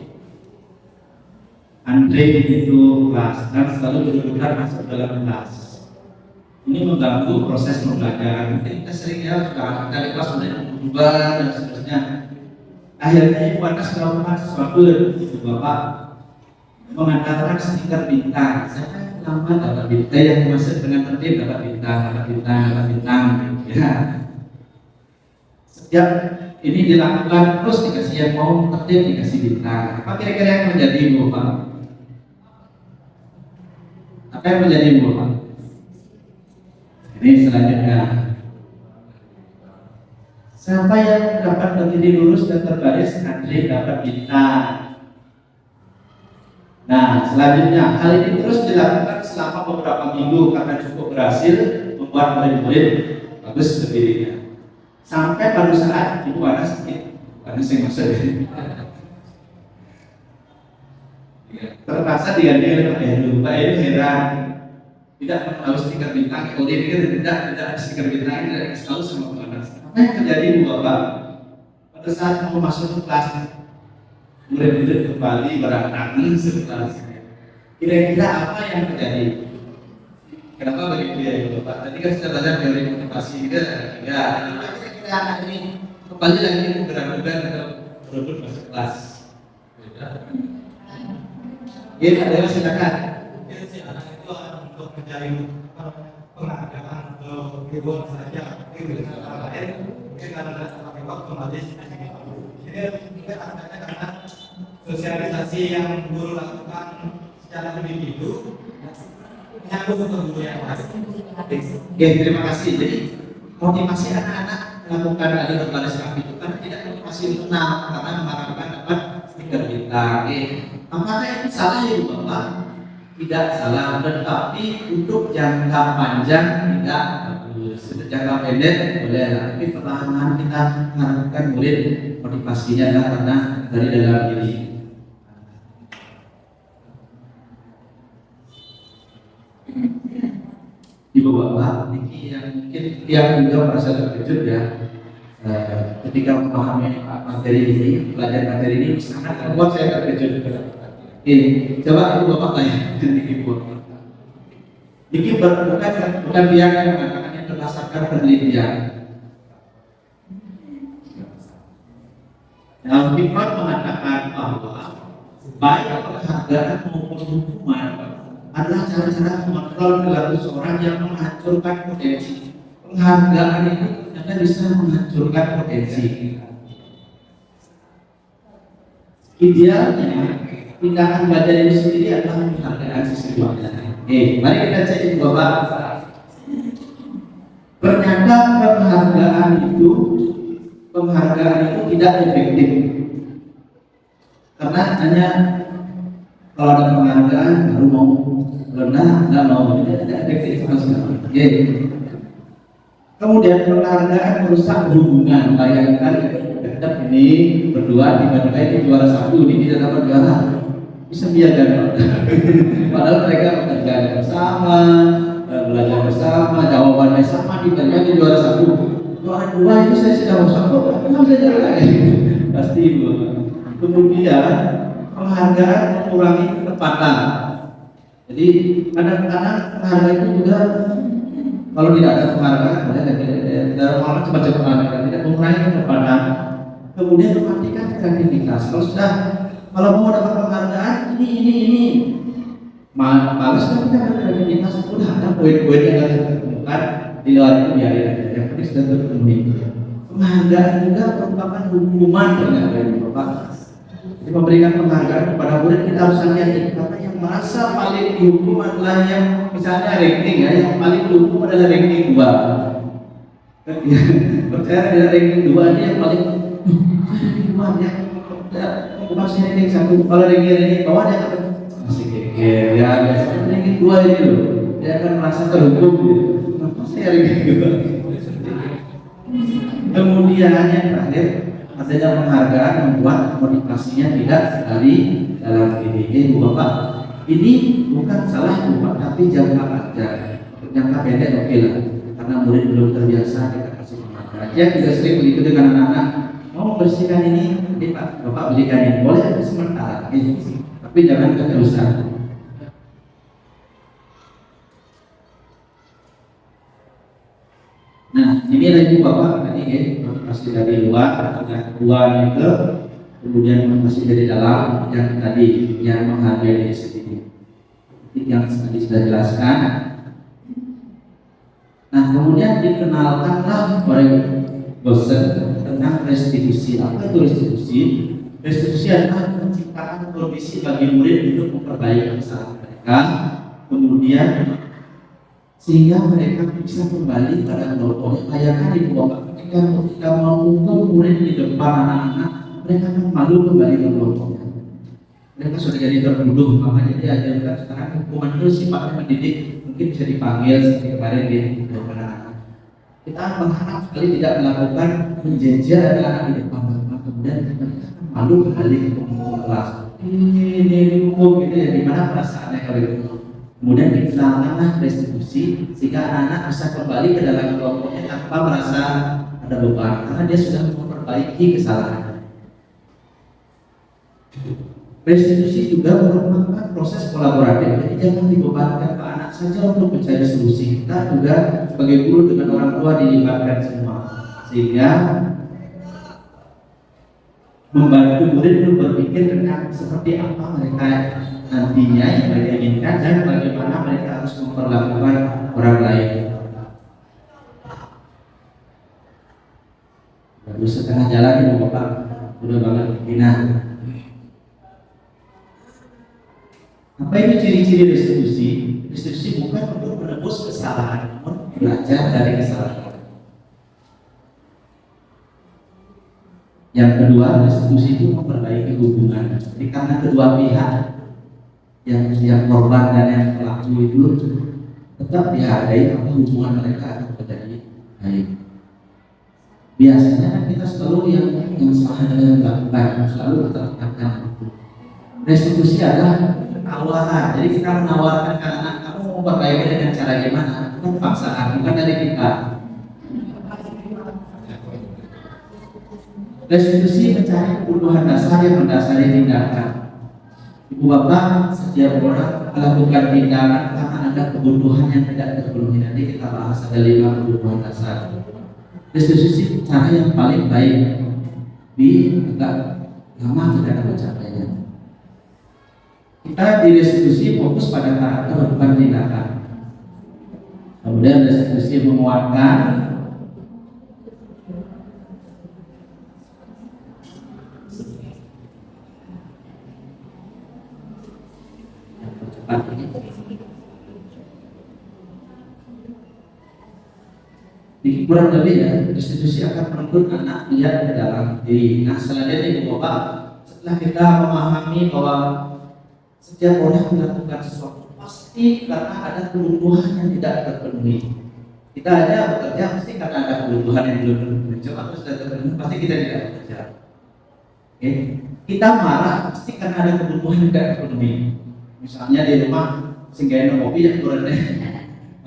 Andre itu kelas dan selalu berurutan masuk dalam kelas. Ini mengganggu proses pembelajaran. Kita sering ya dari kelas berubah dan seterusnya. Akhirnya Ibu Anas melakukan sesuatu, Ibu Bapak mengandalkan stiker bintang. Saya lama dapat bintang, yang masuk dengan tertib dapat bintang, ya. Setiap ini dilakukan terus dikasih yang mau tertib dikasih bintang. Apa kira-kira yang menjadi Bapak? Apa yang menjadi Bapak? Ini selanjutnya. Siapa yang dapat berdiri lurus dan terbaris antri dapat bintang. Nah, selanjutnya hal ini terus dilakukan selama beberapa minggu karena cukup berhasil membuat murid-murid bagus berdirinya. Sampai pada saat ibu anak sakit, karena saya masuk. Terpaksa diganti oleh Pak Heru. Pak Heru heran, tidak tahu stiker bintang. Kalau dia pikir tidak stiker bintang, tidak dikasih tahu sama Bu Anas. Apa yang terjadi Bu Bapak? Pada saat mau masuk ke kelas, murid-murid kembali berantakan sekelas. Kira-kira apa yang terjadi? Kenapa begitu ya Ibu Bapak? Tadi kan sudah belajar teori motivasi kita, ya. Kira-kira anak ini kembali lagi berangkat atau berebut masuk kelas? Ya, ada yang silakan. Si anak itu untuk mencari penghargaan atau reward saja, mungkin karena pakai waktu habis. Jadi mungkin asalnya karena sosialisasi yang guru lakukan secara lebih dulu menyambut untuk guru yang lain. Oke, terima kasih. Jadi motivasi anak-anak melakukan tadi berbaris rapi itu karena tidak motivasi untuk karena mengharapkan dapat stiker bintang. Apakah itu salah ya Bu Bapak? Tidak salah, tetapi untuk jangka panjang tidak bagus. Untuk jangka pendek boleh, tapi perlahan kita mengharapkan murid motivasinya adalah karena dari dalam diri. Ibu Bapak, ini yang mungkin yang juga merasa terkejut ya. Ketika memahami materi ini, pelajaran materi ini sangat membuat saya terkejut. Coba Ibu Bapak tanya Diki Ibu. Diki bukan dia yang mengatakannya berdasarkan penelitian. Al-Fikrat mengatakan bahwa baik penghargaan maupun hukuman adalah cara-cara mengontrol perilaku seorang yang menghancurkan potensi. Penghargaan itu ternyata bisa menghancurkan potensi. Idealnya tindakan belajar itu sendiri adalah penghargaan sesungguhnya. Mari kita cek Ibu Bapak. Ternyata penghargaan itu tidak efektif. Karena hanya kalau ada penghargaan baru mau, rendah nggak mau, tidak efektif sama sekali. Kemudian penghargaan merusak hubungan. Bayangkan tetap ini berdua tiba-tiba ini juara satu, ini tidak dapat juara, bisa biarkan. Padahal mereka bekerja bersama, belajar bersama, jawabannya sama, tiba-tiba ini juara satu, juara dua itu saya sudah rusak kok, nggak bisa jalan. Pasti Bu. Kemudian penghargaan mengurangi ketepatan. Jadi kadang-kadang penghargaan itu juga kalau tidak ada penghargaan, dalam hal cepat-cepat penghargaan tidak mengurangi ketepatan. Kemudian mematikan kreativitas. Kalau mau dapat penghargaan ini, malas kan kita berkreativitas. Udah ada poin-poin yang harus kita temukan di luar itu biarin aja. Yang penting sudah terpenuhi. Penghargaan juga merupakan hukuman ternyata Bapak. Jadi memberikan penghargaan kepada murid kita harus hati-hati karena yang merasa paling dihukum adalah yang misalnya ranking ya, yang paling dihukum adalah ranking 2. Percaya dengan ranking 2 ini yang paling ranking 2 ya, masih ranking 1. Kalau ranking bawah dia akan masih geger ya, biasanya ranking 2 ini loh, dia akan merasa terhukum gitu. Kenapa saya ranking 2? Kemudian yang terakhir, adanya penghargaan membuat motivasinya tidak dari dalam diri. Bu Bapak, ini bukan salah Bu Bapak, tapi jangka panjang. Jangka pendek oke lah, karena murid belum terbiasa kita kasih penghargaan. Ya juga sering begitu dengan anak-anak, mau bersihkan ini, Pak Bapak belikan ini, boleh sementara, tapi jangan keterusan. Nah, ini lagi Bapak tadi motivasi dari luar, dengan 2 meter kemudian masih dari dalam yang tadi yang menghargai diri sendiri, yang tadi sudah jelaskan. Nah, kemudian dikenalkanlah oleh dosen tentang restitusi. Apa itu restitusi? Restitusi adalah penciptaan kondisi bagi murid untuk memperbaiki kesalahan mereka, kemudian sehingga mereka bisa kembali pada kelompoknya. Bayangkan ibu bapak ketika memukul murid di depan anak-anak, mereka akan malu kembali ke kelompoknya. Mereka sudah jadi tertuduh, makanya diajarkan sekarang hukuman itu sifatnya mendidik, mungkin bisa dipanggil seperti kemarin di depan anak-anak. Kita berharap sekali tidak melakukan menjejer anak-anak di depan bapak, kemudian mereka malu kembali ke kelas. Ini hukum gitu ya, gimana perasaannya kalau itu? Kemudian dikenalkanlah restitusi sehingga anak-anak bisa kembali ke dalam kelompoknya tanpa merasa ada beban karena dia sudah memperbaiki kesalahan. Restitusi juga merupakan proses kolaboratif, jadi jangan dibebankan ke anak saja untuk mencari solusi. Kita juga sebagai guru dengan orang tua dilibatkan semua, sehingga membantu murid untuk berpikir tentang seperti apa mereka nantinya yang mereka inginkan dan bagaimana mereka harus memperlakukan orang lain. Baru setengah jalan ini Bapak, udah banget Bina. Apa itu ciri-ciri restitusi? Restitusi bukan untuk menebus kesalahan, namun belajar dari kesalahan. Yang kedua, restitusi itu memperbaiki hubungan. Jadi karena kedua pihak yang korban dan yang pelaku itu tetap dihargai, maka hubungan mereka akan menjadi baik. Biasanya kan kita selalu yang salah yang dilakukan, selalu kita katakan restitusi adalah tawaran. Jadi kita menawarkan ke anak, kamu mau memperbaiki dengan cara gimana? Bukan paksaan, bukan dari kita. Restitusi mencari kebutuhan dasar yang mendasari tindakan. Ibu bapak, setiap orang melakukan tindakan karena ada kebutuhan yang tidak terpenuhi. Nanti kita bahas ada 5 kebutuhan dasar. Restitusi cara yang paling baik di agak lama tidak akan mencapainya. Kita di restitusi fokus pada karakter bukan tindakan. Kemudian restitusi menguatkan kurang lebih ya, restitusi akan menuntut anak lihat ke dalam diri. Nah, selanjutnya Ibu Bapak, setelah kita memahami bahwa setiap orang melakukan sesuatu pasti karena ada kebutuhan yang tidak terpenuhi. Kita aja bekerja pasti karena ada kebutuhan yang belum terpenuhi. Coba terus sudah terpenuhi, pasti kita tidak bekerja. Oke? Kita marah pasti karena ada kebutuhan yang tidak terpenuhi. Misalnya di rumah singgahin kopi yang kurang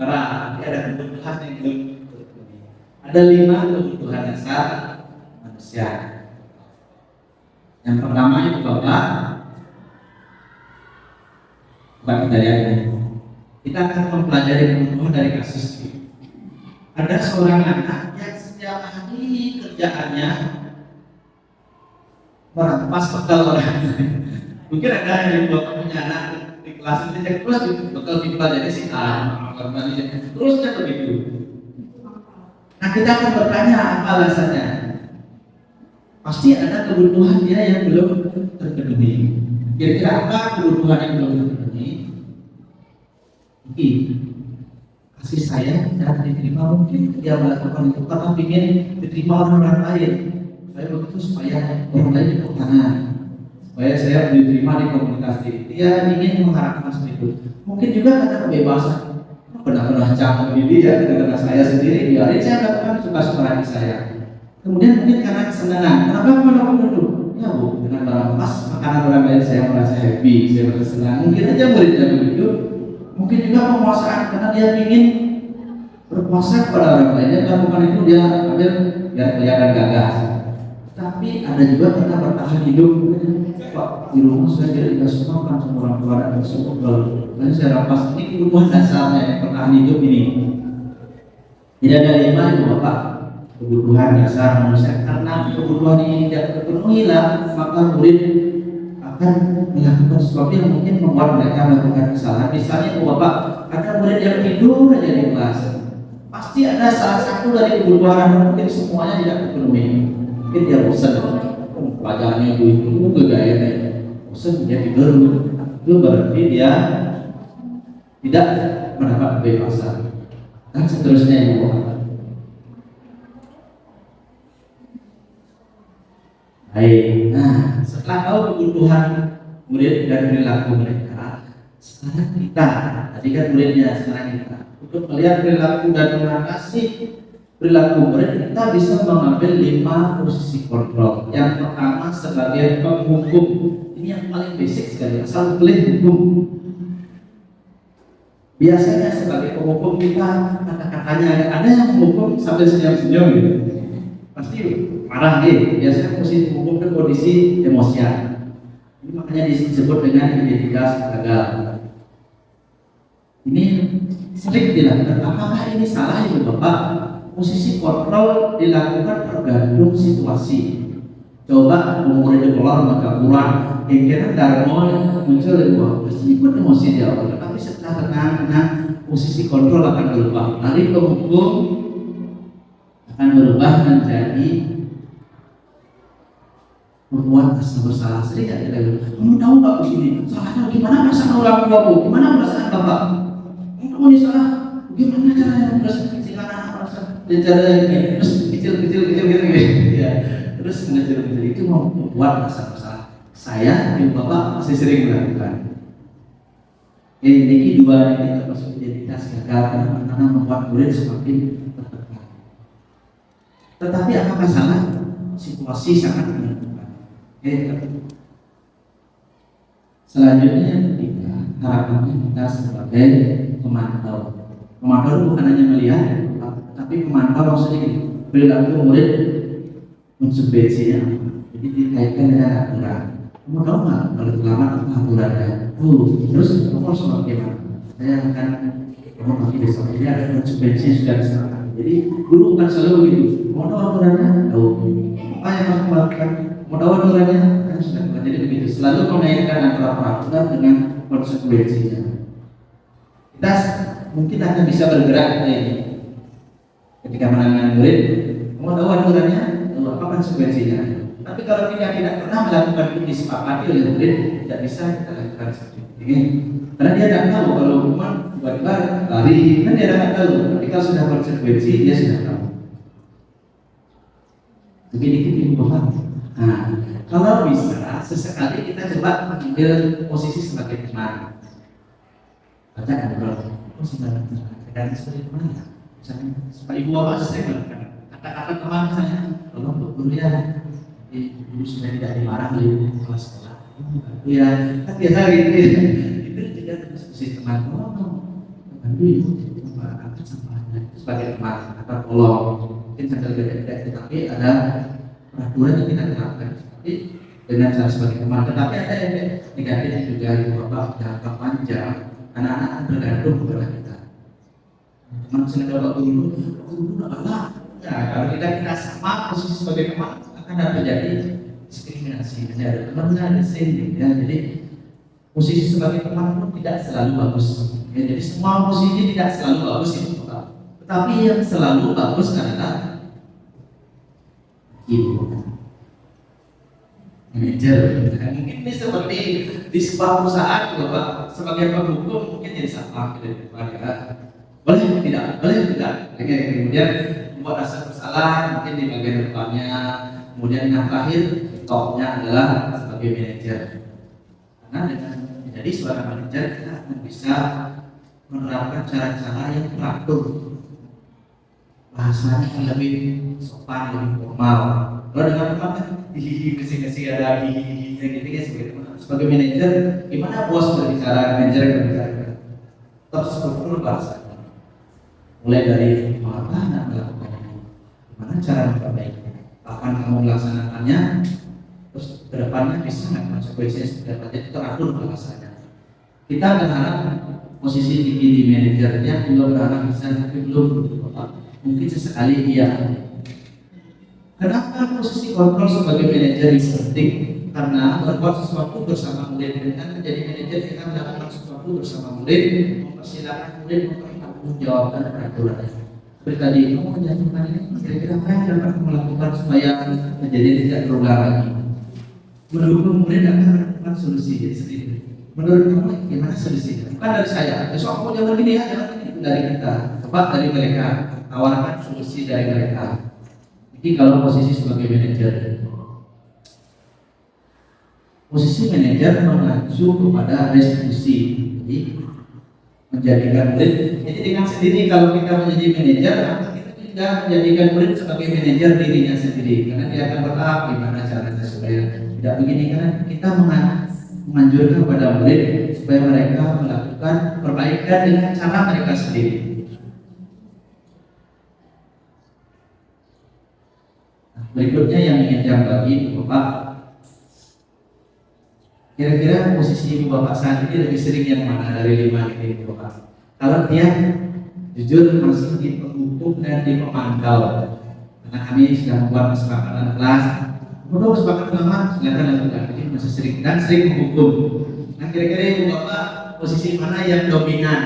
marah, ada kebutuhan yang belum. Ada 5 kebutuhan dasar manusia. Yang pertama itu Bapak kita lihat ini. Kita akan mempelajari kebutuhan dari kasus ini. Ada seorang anak yang setiap hari kerjaannya merampas bekal orang lain. Mungkin ada yang Bapak punya anak di kelas itu cek terus bekal dipelajari si A, terusnya begitu. Nah, kita akan bertanya apa alasannya. Pasti ada kebutuhan dia yang belum terpenuhi. Kira-kira apa kebutuhan yang belum terpenuhi? Mungkin kasih sayang dan diterima, mungkin dia melakukan itu karena ingin diterima orang lain. Saya begitu supaya orang lain tepuk tangan, supaya saya diterima di komunitas ini. Dia ingin mengharapkan seperti itu. Mungkin juga karena kebebasan. Pernah campur di dia dengan saya sendiri, biarin saya lakukan suka-suka hati saya. Kemudian mungkin karena kesenangan, kenapa kamu melakukan dulu? Ya Bu, dengan barang pas makanan orang lain saya merasa happy, saya merasa senang. Mungkin aja muridnya begitu. Mungkin juga penguasaan karena dia ingin berkuasa kepada orang lain. Dia melakukan itu dia ambil biar kelihatan gagah. Tapi ada juga karena bertahan hidup. Pak, di rumah saya tidak dikasih makan sama orang tua dan semua lalu saya rampas. Ini kebutuhan dasarnya yang bertahan hidup ini. Tidak ada 5 itu Bapak. kebutuhan dasar manusia. Karena kebutuhan ini tidak terpenuhi lah, maka murid akan melakukan sesuatu yang mungkin membuat mereka melakukan kesalahan. Misalnya, Bapak, ada murid yang tidur aja di kelas, pasti ada salah satu dari kebutuhan mungkin semuanya tidak terpenuhi. Mungkin dia bosan, pelajarannya itu gaya-gaya, bosan dia tidur, itu berarti dia tidak mendapat kebebasan dan seterusnya yang Bapak. Baik, nah setelah tahu kebutuhan murid dan perilaku mereka, sekarang kita, tadi kan muridnya, sekarang kita untuk melihat perilaku dan mengatasi perilaku murid, kita bisa mengambil 5 posisi kontrol. Yang pertama sebagai penghukum, ini yang paling basic sekali, asal pilih hukum. Biasanya sebagai penghukum kita kata-katanya ada yang menghukum sambil senyum-senyum gitu, pasti marah nih. Biasanya posisi hukum itu kondisi emosian. Ini makanya disebut dengan identitas gagal. Ini sering dilakukan. Apakah ini salah itu Bapak? Posisi kontrol dilakukan tergantung situasi. Coba umur di kolor maka kurang, kira Darmo muncul di bawah, pasti ikut emosi di awal. Tapi setelah tenang, posisi kontrol akan berubah. Nanti penghukum akan berubah menjadi membuat rasa bersalah. Sering tidak ada. Kamu tahu nggak begini? Salahnya gimana perasaan orang tuamu? Gimana perasaan bapak? Kamu ini salah. Gimana caranya perasaan si anak merasa? Cara ini terus kecil gitu ya. Terus kecil itu mau membuat rasa bersalah. Saya, ibu bapak masih sering melakukan. Ini dua ini termasuk identitas gagal karena membuat murid semakin tertekan. Tetapi apakah salah? Situasi sangat menentukan. Selanjutnya yang ketiga, harapannya kita sebagai pemantau. Pemantau itu bukan hanya melihat, tapi pemantau maksudnya gini, perilaku murid konsekuensinya. Jadi dikaitkan dengan aturan. Kamu tahu nggak kalau lama apa aturannya? Terus kamu harus bagaimana? Saya akan kamu lagi besok. Jadi ada konsekuensinya sudah disepakati. Jadi guru bukan selalu begitu. Mau tahu aturannya? Tahu. Apa yang harus melakukan? Mau tahu aturannya? Kan sudah. Jadi begitu. Selalu mengaitkan antara peraturan dengan konsekuensinya. Kita mungkin akan bisa bergerak ini. Ketika menangani murid, mau tahu aturannya? Tahu apa konsekuensinya? Tapi kalau kita tidak pernah melakukan itu disepakati oleh murid, tidak bisa kita lakukan seperti ini. Karena dia tidak tahu kalau hukuman tiba-tiba lari, kan dia tidak tahu. Tapi kalau sudah konsekuensi, dia sudah tahu. Tapi dikit ibu bapak. Nah, kalau bisa sesekali kita coba mengambil posisi sebagai teman. Baca kan bro, sebenarnya dan seperti mana? Misalnya, supaya ibu bapak saya melakukan kata-kata teman misalnya, tolong untuk guru ya. Ibu sudah tidak dimarah oleh kepala sekolah. Ya, kan biasa gitu ya. Itu juga terus teman. Bantu ibu angkat sampahnya sebagai teman atau tolong. Mungkin sambil tidak, tetapi ada peraturan yang kita terapkan. Tapi dengan cara sebagai teman. Tetapi ada efek negatif juga ibu bapak jangka panjang. Anak-anak akan tergantung kepada kita. Teman sedang bapak guru nggak kalah. Ya, kalau kita sama posisi sebagai teman, akan terjadi diskriminasi. Ada teman ada sendiri ya. Jadi posisi sebagai teman pun tidak selalu bagus ya. Jadi semua posisi tidak selalu bagus itu Pak. Tetapi yang selalu bagus adalah ibu manajer. Mungkin ini seperti di sebuah perusahaan Bapak sebagai penghukum mungkin jadi sama gitu Pak ya. Boleh tidak? Kemudian membuat rasa bersalah mungkin di bagian depannya. Kemudian yang terakhir, topnya adalah sebagai manajer. Karena dengan menjadi seorang manajer kita akan bisa menerapkan cara-cara yang teratur, bahasanya yang lebih sopan, lebih formal. Kalau dengan teman kan hihi, ada hihi gitu ya sebagai manajer. Gimana bos berbicara, manajer berbicara? Terstruktur bahasanya. Mulai dari mana melakukan ini, gimana cara memperbaiki. Akan kamu melaksanakannya, terus kedepannya bisa nggak konsekuensinya seperti apa? Itu teratur bahasanya. Kita berharap posisi tinggi di manajernya juga berharap bisa, tapi belum mungkin sesekali iya. Kenapa posisi kontrol sebagai manajer itu penting? Karena berbuat sesuatu bersama murid, dengan menjadi manajer kita melakukan sesuatu bersama murid, mempersilahkan murid mempertanggungjawabkan peraturan. Seperti tadi, kamu menjatuhkan ini, kira-kira apa yang dapat kamu lakukan supaya kejadian tidak terulang lagi? Mendukung murid akan menemukan solusi sendiri. Menurut kamu gimana solusinya? Bukan dari saya. Besok kamu jangan gini ya, jangan gini. Itu dari kita. Tepat dari mereka. Tawarkan solusi dari mereka. Jadi kalau posisi sebagai manajer, posisi manajer mengacu kepada restitusi. Jadi menjadikan murid. Jadi dengan sendiri kalau kita menjadi manajer, maka kita juga menjadikan murid sebagai manajer dirinya sendiri. Karena dia akan bertahap gimana caranya supaya tidak begini. Karena kita menganjurkan kepada murid supaya mereka melakukan perbaikan dengan cara mereka sendiri. Berikutnya yang ingin saya bagi Bapak, kira-kira posisi Ibu Bapak saat ini lebih sering yang mana dari 5 ini Bapak? Kalau dia jujur masih di penghukum dan di pemantau, karena kami sudah membuat kesepakatan kelas, menurut kesepakatan lama silakan lakukan, jadi masih sering dan sering menghukum. Nah kira-kira Ibu Bapak posisi mana yang dominan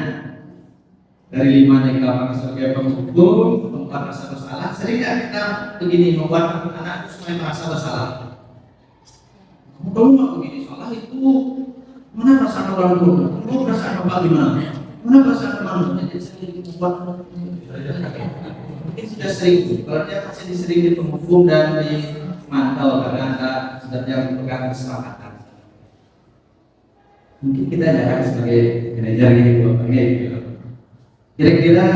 dari 5 nih? Apakah sebagai penghukum, membuat rasa bersalah? Sering nggak kita begini membuat anak supaya merasa bersalah? Kamu nggak begini, salah itu mana perasaan orang tua? Kamu perasaan bapak gimana? Mana perasaan teman? Jadi sering membuat mungkin sudah sering. Kalau dia masih sering di penghukum dan dimantau karena ada sebenarnya memegang kesepakatan. Mungkin kita jangan sebagai manajer gitu, gitu. Kira-kira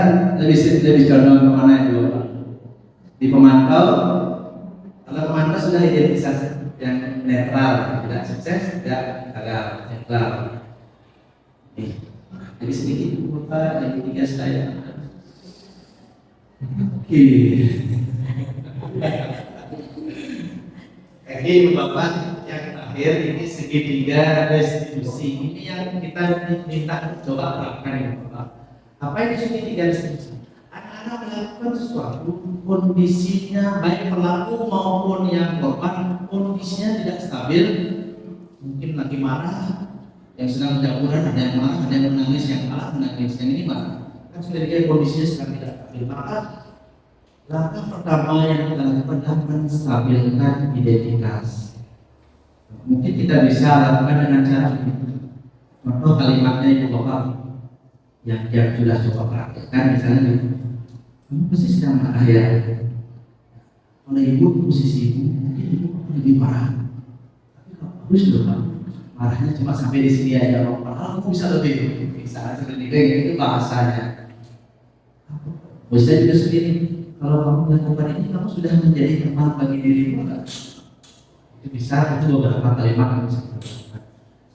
lebih condong kemana itu Bapak? Di pemantau, kalau pemantau sudah identifikasi yang netral, tidak sukses, tidak gagal, netral. Jadi sedikit Bapak yang ketiga saya. Oke. Oke Bapak, yang terakhir ini segitiga restitusi. Ini yang kita minta coba terapkan ya Bapak. Apa ini segitiga restitusi? Anak-anak melakukan sesuatu, kondisinya baik pelaku maupun yang korban kondisinya tidak stabil, mungkin lagi marah, yang sedang berjamuran ada yang marah, ada yang menangis, yang kalah menangis, yang ini marah. Kan sudah dikira kondisinya sedang tidak stabil. Maka langkah pertama yang kita lakukan adalah menstabilkan identitas. Mungkin kita bisa lakukan dengan cara ini. Contoh kalimatnya Ibu Bapak yang sudah coba praktekkan, misalnya kamu pasti sedang marah ya. Oleh ibu posisi ibu mungkin ibu lebih marah. Tapi kalau bagus loh Pak, marahnya cuma sampai di sini aja. Padahal kamu bisa lebih. Bisa seperti itu bahasanya. Bisa juga sendiri. Kalau kamu melakukan ini, kamu sudah menjadi teman bagi dirimu enggak? Itu bisa, itu beberapa kalimat yang bisa kita lakukan.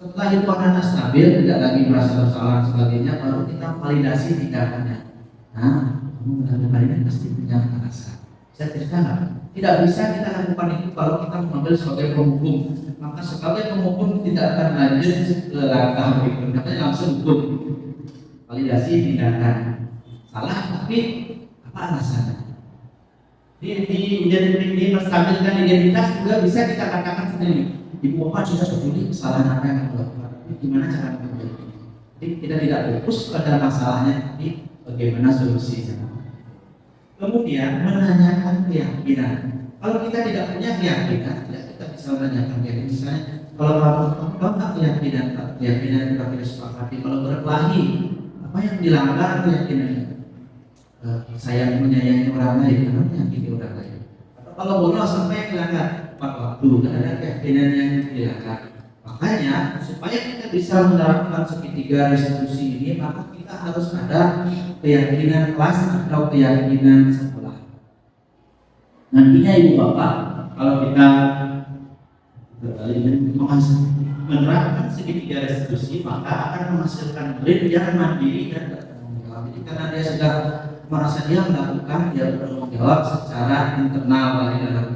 Setelah itu anak stabil, tidak lagi merasa bersalah dan sebagainya, baru kita validasi tindakannya. Nah, kamu melakukan ini pasti punya rasa. Bisa cerita nggak? Tidak bisa kita lakukan itu kalau kita mengambil sebagai penghukum. Maka sebagai penghukum tidak akan lanjut ke langkah berikutnya, langsung hukum. Validasi tindakan. Salah, tapi apa alasannya? Di menstabilkan identitas juga bisa kita katakan seperti Ibu Bapak sudah peduli kesalahan apa yang kamu lakukan. Gimana cara memperbaiki? Jadi kita tidak fokus pada masalahnya, tapi bagaimana solusinya. Kemudian menanyakan keyakinan. Kalau kita tidak punya keyakinan, tidak kita bisa menanyakan keyakinan. Misalnya, kalau kamu tak keyakinan kita tidak sepakati. Kalau berkelahi, apa yang dilanggar keyakinannya? Saya menyayangi orang lain, karena menyakiti orang lain. Atau kalau bolos, apa yang dilanggar? Tepat waktu, tidak ada keyakinan yang dilanggar. Makanya supaya kita bisa menerapkan segitiga restitusi ini, maka kita harus ada keyakinan kelas atau keyakinan sekolah. Nantinya Ibu Bapak, kalau kita menerapkan segitiga restitusi, maka akan menghasilkan murid yang mandiri dan bertanggung jawab. Jadi karena dia sudah merasa dia melakukan, dia bertanggung jawab secara internal dari dalam.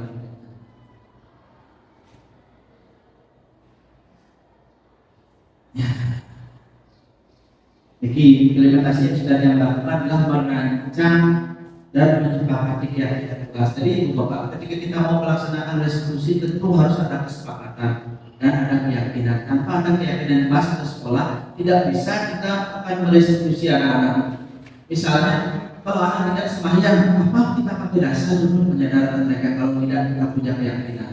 Ya. Jadi implementasi yang sudah dia lakukan adalah merancang dan menyepakati keyakinan kelas. Jadi Ibu Bapak, ketika kita mau melaksanakan restitusi tentu harus ada kesepakatan dan ada keyakinan. Tanpa ada keyakinan kelas atau sekolah, tidak bisa kita akan merestitusi anak-anak. Misalnya, kalau anak tidak sembahyang, apa kita pakai dasar untuk menyadarkan mereka kalau tidak kita punya keyakinan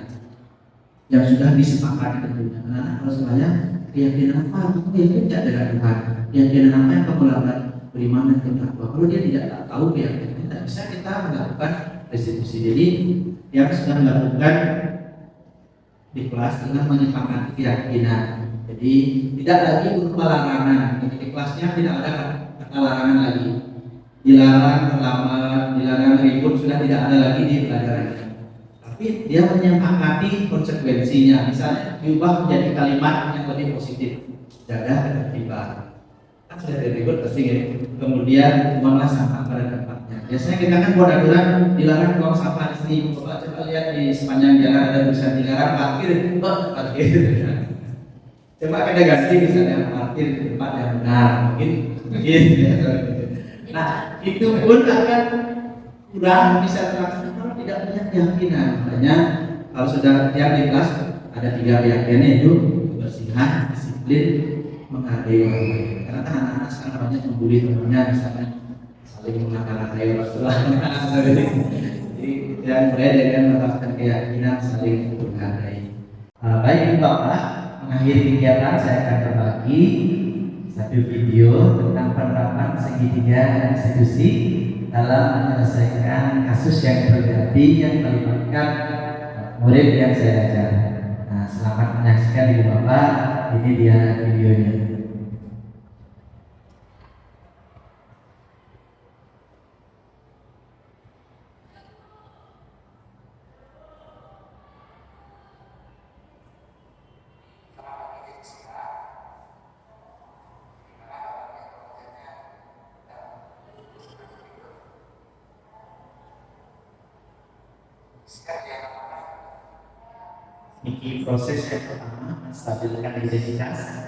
yang sudah disepakati tentunya. Anak kalau sembahyang, keyakinan apa? Kamu yakin tidak dengan Tuhan? Keyakinan apa yang kamu lakukan? Beriman dan bertakwa. Kalau dia tidak tahu keyakinan, tidak bisa kita melakukan restitusi. Jadi yang sudah melakukan di kelas dengan menyepakati keyakinan. Jadi tidak lagi berupa larangan. Di kelasnya tidak ada kata larangan lagi. Dilarang terlambat, dilarang ribut, sudah tidak ada lagi di pelajaran ini. Tapi dia menyepakati konsekuensinya. Misalnya diubah menjadi kalimat yang lebih positif. Jaga ketertiban. Kan sudah ribut pasti ya. Kemudian buanglah sampah pada tempatnya. Biasanya kita kan buat aturan dilarang buang sampah di sini. Coba lihat di sepanjang jalan ada tulisan dilarang parkir, parkir. Coba kita ganti misalnya parkir di tempat yang benar, mungkin. Nah, itu pun akan kurang bisa terlaksana kalau tidak punya keyakinan. Makanya kalau sudah yang di kelas ada 3 keyakinan, yaitu kebersihan, disiplin, menghargai orang lain. Karena kan anak-anak sekarang banyak membuli temannya, misalnya saling menghargai Rasulullah. Jadi yang mulai dengan menerapkan keyakinan saling menghargai. Baik Bapak, mengakhiri kegiatan saya akan berbagi satu video tentang penerapan segitiga institusi dalam menyelesaikan kasus yang terjadi yang melibatkan murid yang saya ajar. Nah, selamat menyaksikan Ibu Bapak, ini dia videonya. Ini proses yang pertama, menstabilkan identitas.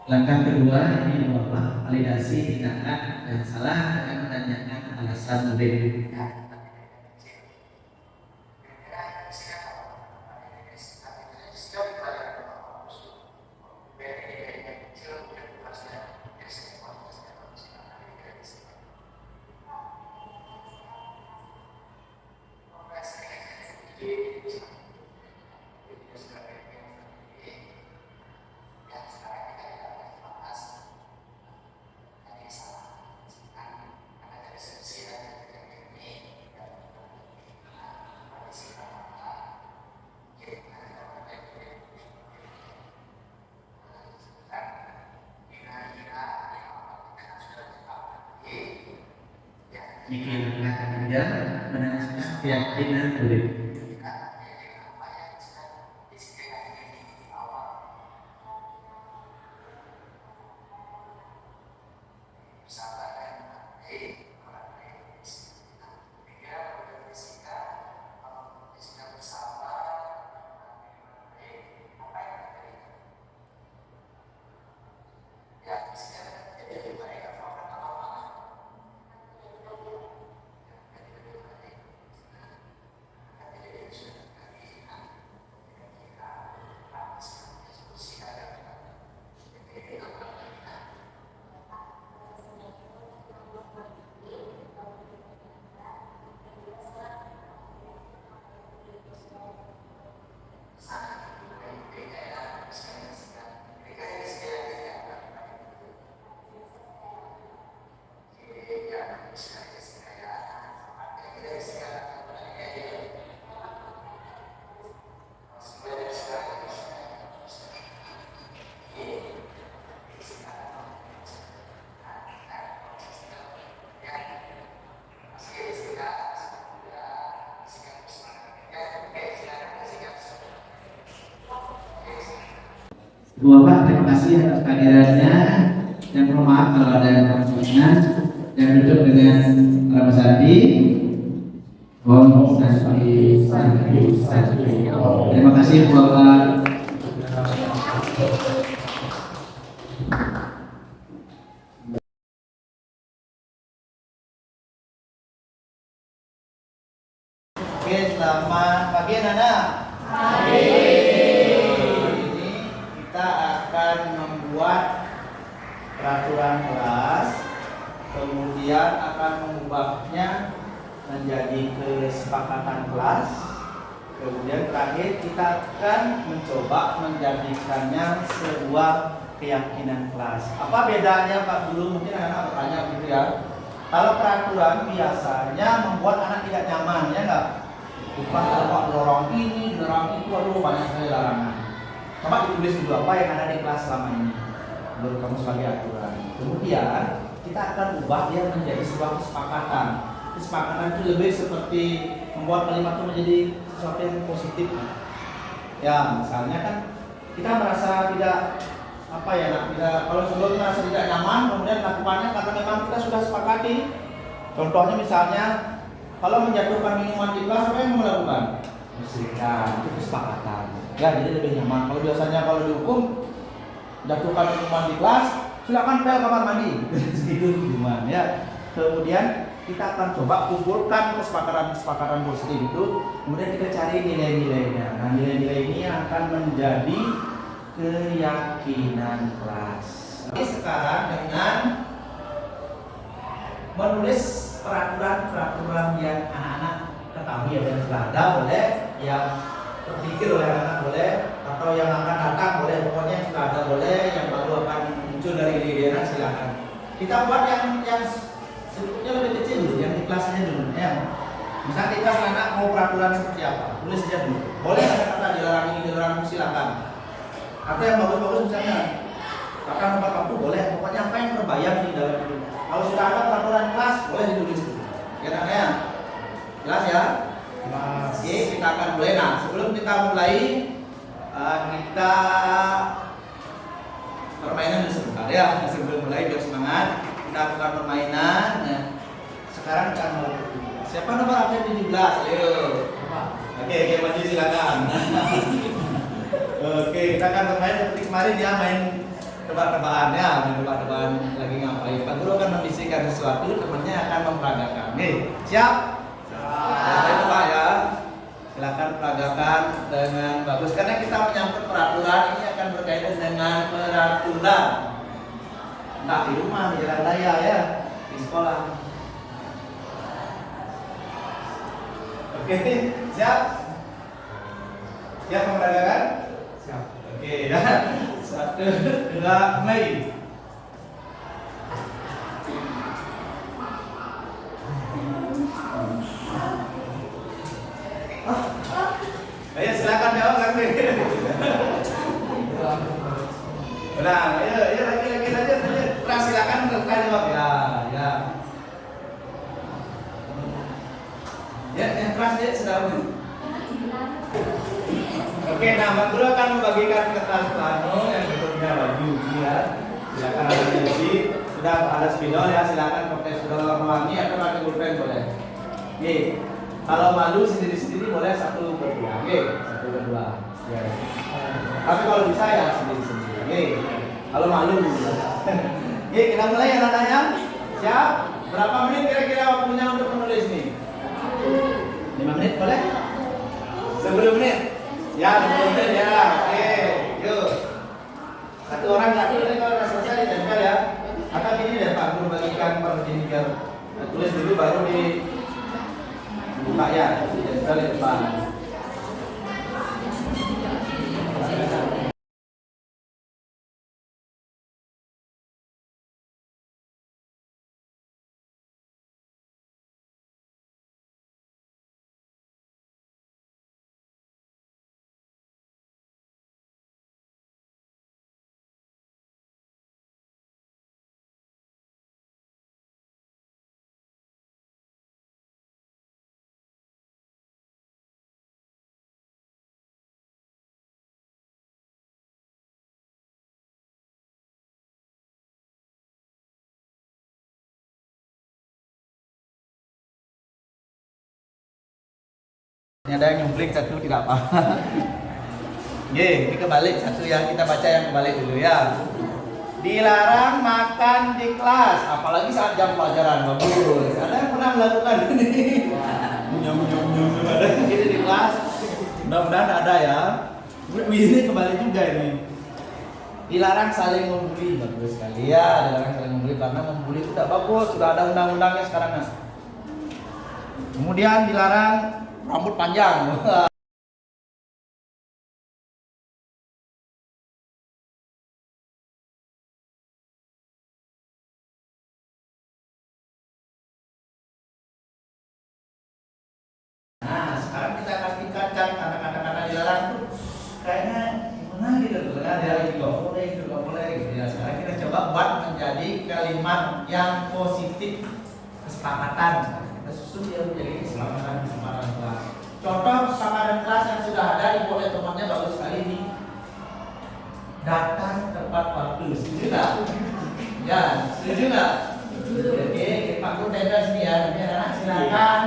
Langkah kedua ini Bapak validasi tindakan yang salah dengan menanyakan alasan murid. Ini langkah ketiga, menanyakan keyakinan murid. Bu Bapak, terima kasih atas kehadirannya. Dan mohon maaf kalau ada yang kekurangan. Dan duduk dengan Mas Adi. Om Santi Santi Santi. Terima kasih Bu Bapak. Oke, selamat pagi anak-anak. Pagi. Ini kita akan membuat peraturan kelas, kemudian akan mengubahnya menjadi kesepakatan kelas, kemudian terakhir kita akan mencoba menjadikannya sebuah keyakinan kelas. Apa bedanya Pak Guru? Mungkin anak-anak bertanya gitu ya. Kalau peraturan biasanya membuat anak tidak nyaman, ya enggak? Bukan kalau lorong ini, lorong itu, aduh banyak sekali larangan. Coba ditulis dulu apa yang ada di kelas selama ini menurut kamu sebagai aturan. Kemudian kita akan ubah dia menjadi sebuah kesepakatan. Kesepakatan itu lebih seperti membuat kalimat itu menjadi sesuatu yang positif. Ya, misalnya kan kita merasa tidak apa ya, tidak, kalau sebelum merasa tidak nyaman, kemudian lakukannya karena memang kita sudah sepakati. Contohnya misalnya, kalau menjatuhkan minuman di kelas, apa yang mau lakukan? Bersihkan, itu kesepakatan. Ya, jadi lebih nyaman. Kalau biasanya kalau dihukum, jatuhkan minuman di kelas, silakan pel kamar mandi. Itu minuman, ya. Kemudian kita akan coba kumpulkan kesepakatan positif itu, kemudian kita cari nilai-nilainya. Nah, nilai-nilai ini akan menjadi keyakinan kelas. Jadi sekarang dengan menulis peraturan-peraturan yang anak-anak ketahui yang sudah ada boleh, yang terpikir oleh anak-anak boleh, atau yang akan datang boleh, pokoknya yang sudah ada boleh, yang baru akan muncul dari ide anak silakan. Kita buat yang sebetulnya lebih kecil dulu, yang di kelasnya dulu. Ya. Misalnya kita anak mau peraturan seperti apa, tulis saja dulu. Boleh kata-kata dilarang ini, dilarang silakan. Atau yang bagus-bagus misalnya, bahkan tempat waktu boleh, pokoknya apa yang terbayang di dalam itu. Kalau sudah ada peraturan kelas, boleh ditulis dulu. Ya nak ya? Jelas ya? Jelas. Oke, kita akan mulai. Nah, sebelum kita mulai, kita permainan dulu sebentar ya. Sebelum mulai biar semangat, kita lakukan permainan. Nah, sekarang kita mau siapa nomor absen 17? Ayo. Oke, maju silakan. Oke, kita akan bermain seperti kemarin ya, main tebak-tebakan ya, main tebak-tebakan lagi ngapain. Pak Guru akan membisikkan sesuatu, temannya akan memperagakan. Nih, siap? Siap. Pak ya, silakan peragakan dengan bagus karena kita menyangkut peraturan ini akan berkaitan dengan peraturan. Entah di rumah, di jalan raya ya, di sekolah. Oke, siap? Siap memperagakan? Siap. Oke ya. 1, 2, mulai. Ayo silakan jawab lagi. Nah, ayo lagi lanjut. Terus silakan jawab ya. Ya, yang keras dia sudah. Oke, nah Mbak Guru akan membagikan kertas plano yang bentuknya baju ya. Silakan ada isi, sudah ada spidol ya, silakan pakai spidol warna-warni atau pakai pulpen boleh. Oke, kalau malu sendiri-sendiri boleh 1 berdua. Oke, 1 berdua. Ya. Tapi kalau bisa ya sendiri-sendiri. Oke, kalau malu. Oke, kita mulai ya nadanya. Siap? Berapa menit kira-kira waktunya untuk menulis nih? 5 menit boleh? 10 menit? Ya, 10 menit ya. Oke, yuk. 1 orang satu ini kalau sudah selesai ditempel ya. Atau gini deh Pak Guru bagikan per ini biar tulis dulu baru dibuka ya. Ditempel di depan. Ini ada yang nyumpling satu tidak apa. Oke, ini kebalik satu ya, kita baca yang kebalik dulu ya. Dilarang makan di kelas, apalagi saat jam pelajaran. Bagus. Ada yang pernah melakukan ini? Ada yang gitu di kelas. Mudah-mudahan ada ya. Ini kebalik juga ini. Dilarang saling membuli, bagus sekali ya. Dilarang saling membuli karena membuli itu tidak bagus. Sudah ada undang-undangnya sekarang. Kemudian dilarang rambut panjang. Nah, sekarang kita akan tingkatkan kata-kata dilarang itu kayaknya gimana gitu tuh. Nah, dia juga boleh, juga boleh gitu ya. Sekarang kita coba buat menjadi kalimat yang positif, kesepakatan. Kita susun dia menjadi kesepakatan kelas. Contoh kesepakatan kelas yang sudah ada di oleh temannya bagus sekali nih. Datang tepat waktu. Setuju nggak? Ya, setuju nggak? Oke, Pak Guru tempel sini ya. Nanti anak silakan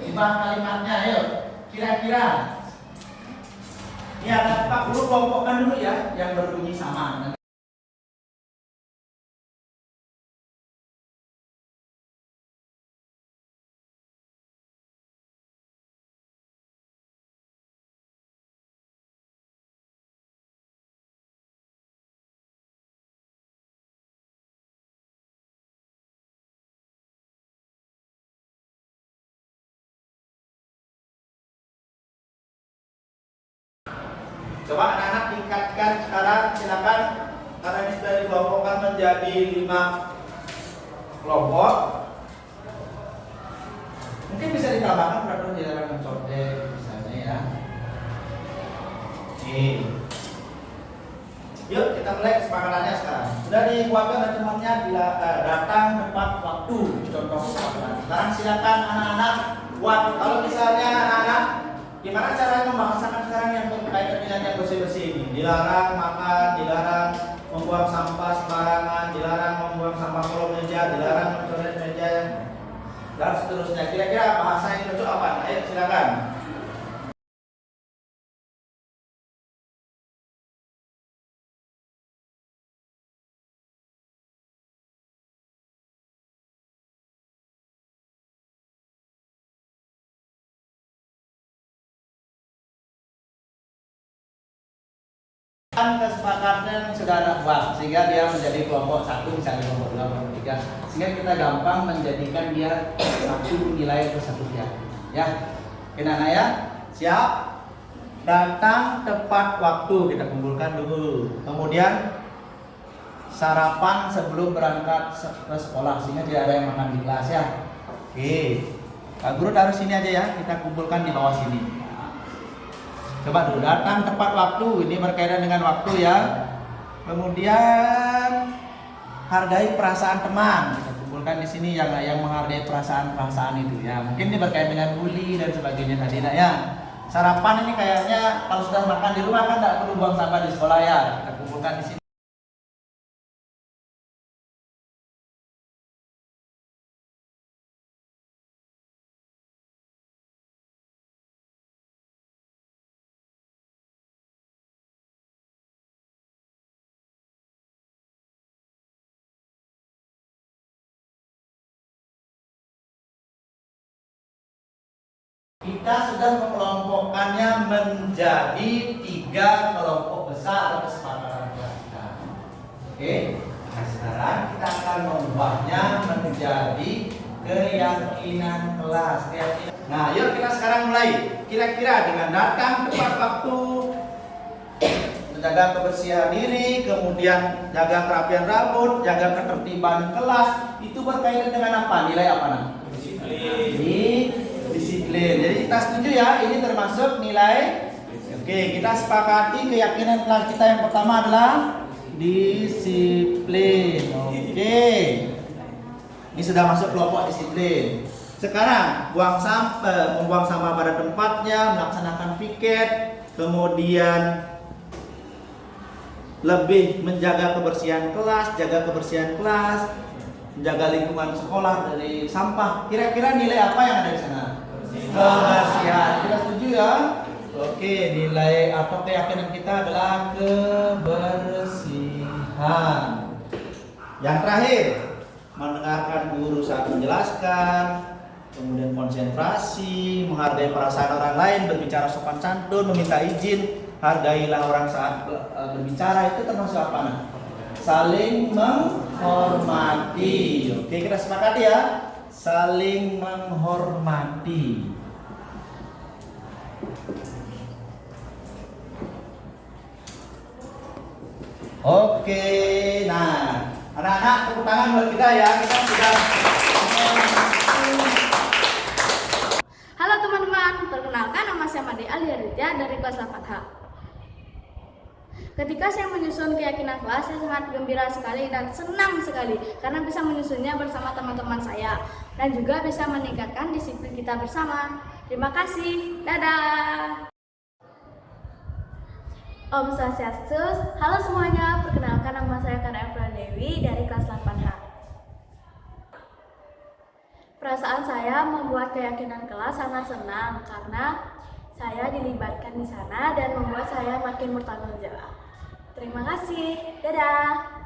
ubah kalimatnya, ayo. Kira-kira. Ya, Pak Guru kelompokkan dulu ya, yang berbunyi sama. Coba anak-anak tingkatkan sekarang, silakan, karena ini sudah dikelompokkan menjadi 5 kelompok. Mungkin bisa ditambahkan peraturan dilarang mencontek misalnya ya. Nih. Yuk kita mulai kesepakatannya sekarang. Sudah dibuatkan oleh temannya bila datang tepat waktu. Contoh kesepakatan. Sekarang silakan anak-anak buat. Kalau misalnya anak-anak, gimana cara membahasakan sekarang yang berkaitan dengan yang bersih-bersih ini? Dilarang makan, dilarang membuang sampah sembarangan, dilarang membuang sampah kolong meja, dilarang mencoret meja, dan seterusnya. Kira-kira bahasa yang cocok apa? Ayo silakan. Kesepakatan yang sudah ada buat sehingga dia menjadi kelompok 1, misalnya kelompok 2, kelompok 3, sehingga kita gampang menjadikan dia satu nilai atau satu dia. Ya, Kenana ya, siap? Datang tepat waktu, kita kumpulkan dulu. Kemudian sarapan sebelum berangkat ke sekolah sehingga tidak ada yang makan di kelas ya. Oke, Pak Guru taruh sini aja ya, kita kumpulkan di bawah sini. Coba dulu, datang tepat waktu, ini berkaitan dengan waktu ya. Kemudian hargai perasaan teman, kita kumpulkan di sini yang menghargai perasaan itu ya. Mungkin ini berkaitan dengan bully dan sebagainya tadi ya. Sarapan ini kayaknya kalau sudah makan di rumah kan tidak perlu buang sampah di sekolah ya. Kita kumpulkan di sini. Kita sudah mengelompokkannya menjadi 3 kelompok besar atau kesepakatan kelas kita. Oke, nah sekarang kita akan mengubahnya menjadi keyakinan kelas. Nah, yuk kita sekarang mulai. Kira-kira dengan datang tepat waktu, menjaga kebersihan diri, kemudian jaga kerapian rambut, jaga ketertiban kelas, itu berkaitan dengan apa? Nilai apa nak? Disiplin. Jadi kita setuju ya, ini termasuk nilai. Oke, kita sepakati keyakinan kelas kita yang pertama adalah disiplin. Oke. Ini sudah masuk kelompok disiplin. Sekarang membuang sampah pada tempatnya, melaksanakan piket, kemudian lebih menjaga kebersihan kelas, menjaga lingkungan sekolah dari sampah. Kira-kira nilai apa yang ada di sana? Kebersihan. Kita setuju ya? Oke, nilai atau keyakinan kita adalah kebersihan. Yang terakhir, mendengarkan guru saat menjelaskan, kemudian konsentrasi, menghargai perasaan orang lain, berbicara sopan santun, meminta izin, hargailah orang saat berbicara, itu termasuk apa? Nah? Saling menghormati. Oke, kita sepakati ya. Saling menghormati. Oke, nah anak-anak tepuk tangan buat kita ya. Kita sudah. Halo teman-teman, perkenalkan nama saya Made Aliaritya dari kelas 8H. Ketika saya menyusun keyakinan kelas, saya sangat gembira sekali dan senang sekali karena bisa menyusunnya bersama teman-teman saya dan juga bisa meningkatkan disiplin kita bersama. Terima kasih, dadah. Om Swastiastu, halo semuanya, perkenalkan nama saya Kara Efra Dewi dari kelas 8H. Perasaan saya membuat keyakinan kelas sangat senang karena saya dilibatkan di sana dan membuat saya makin bertanggung jawab. Terima kasih, dadah.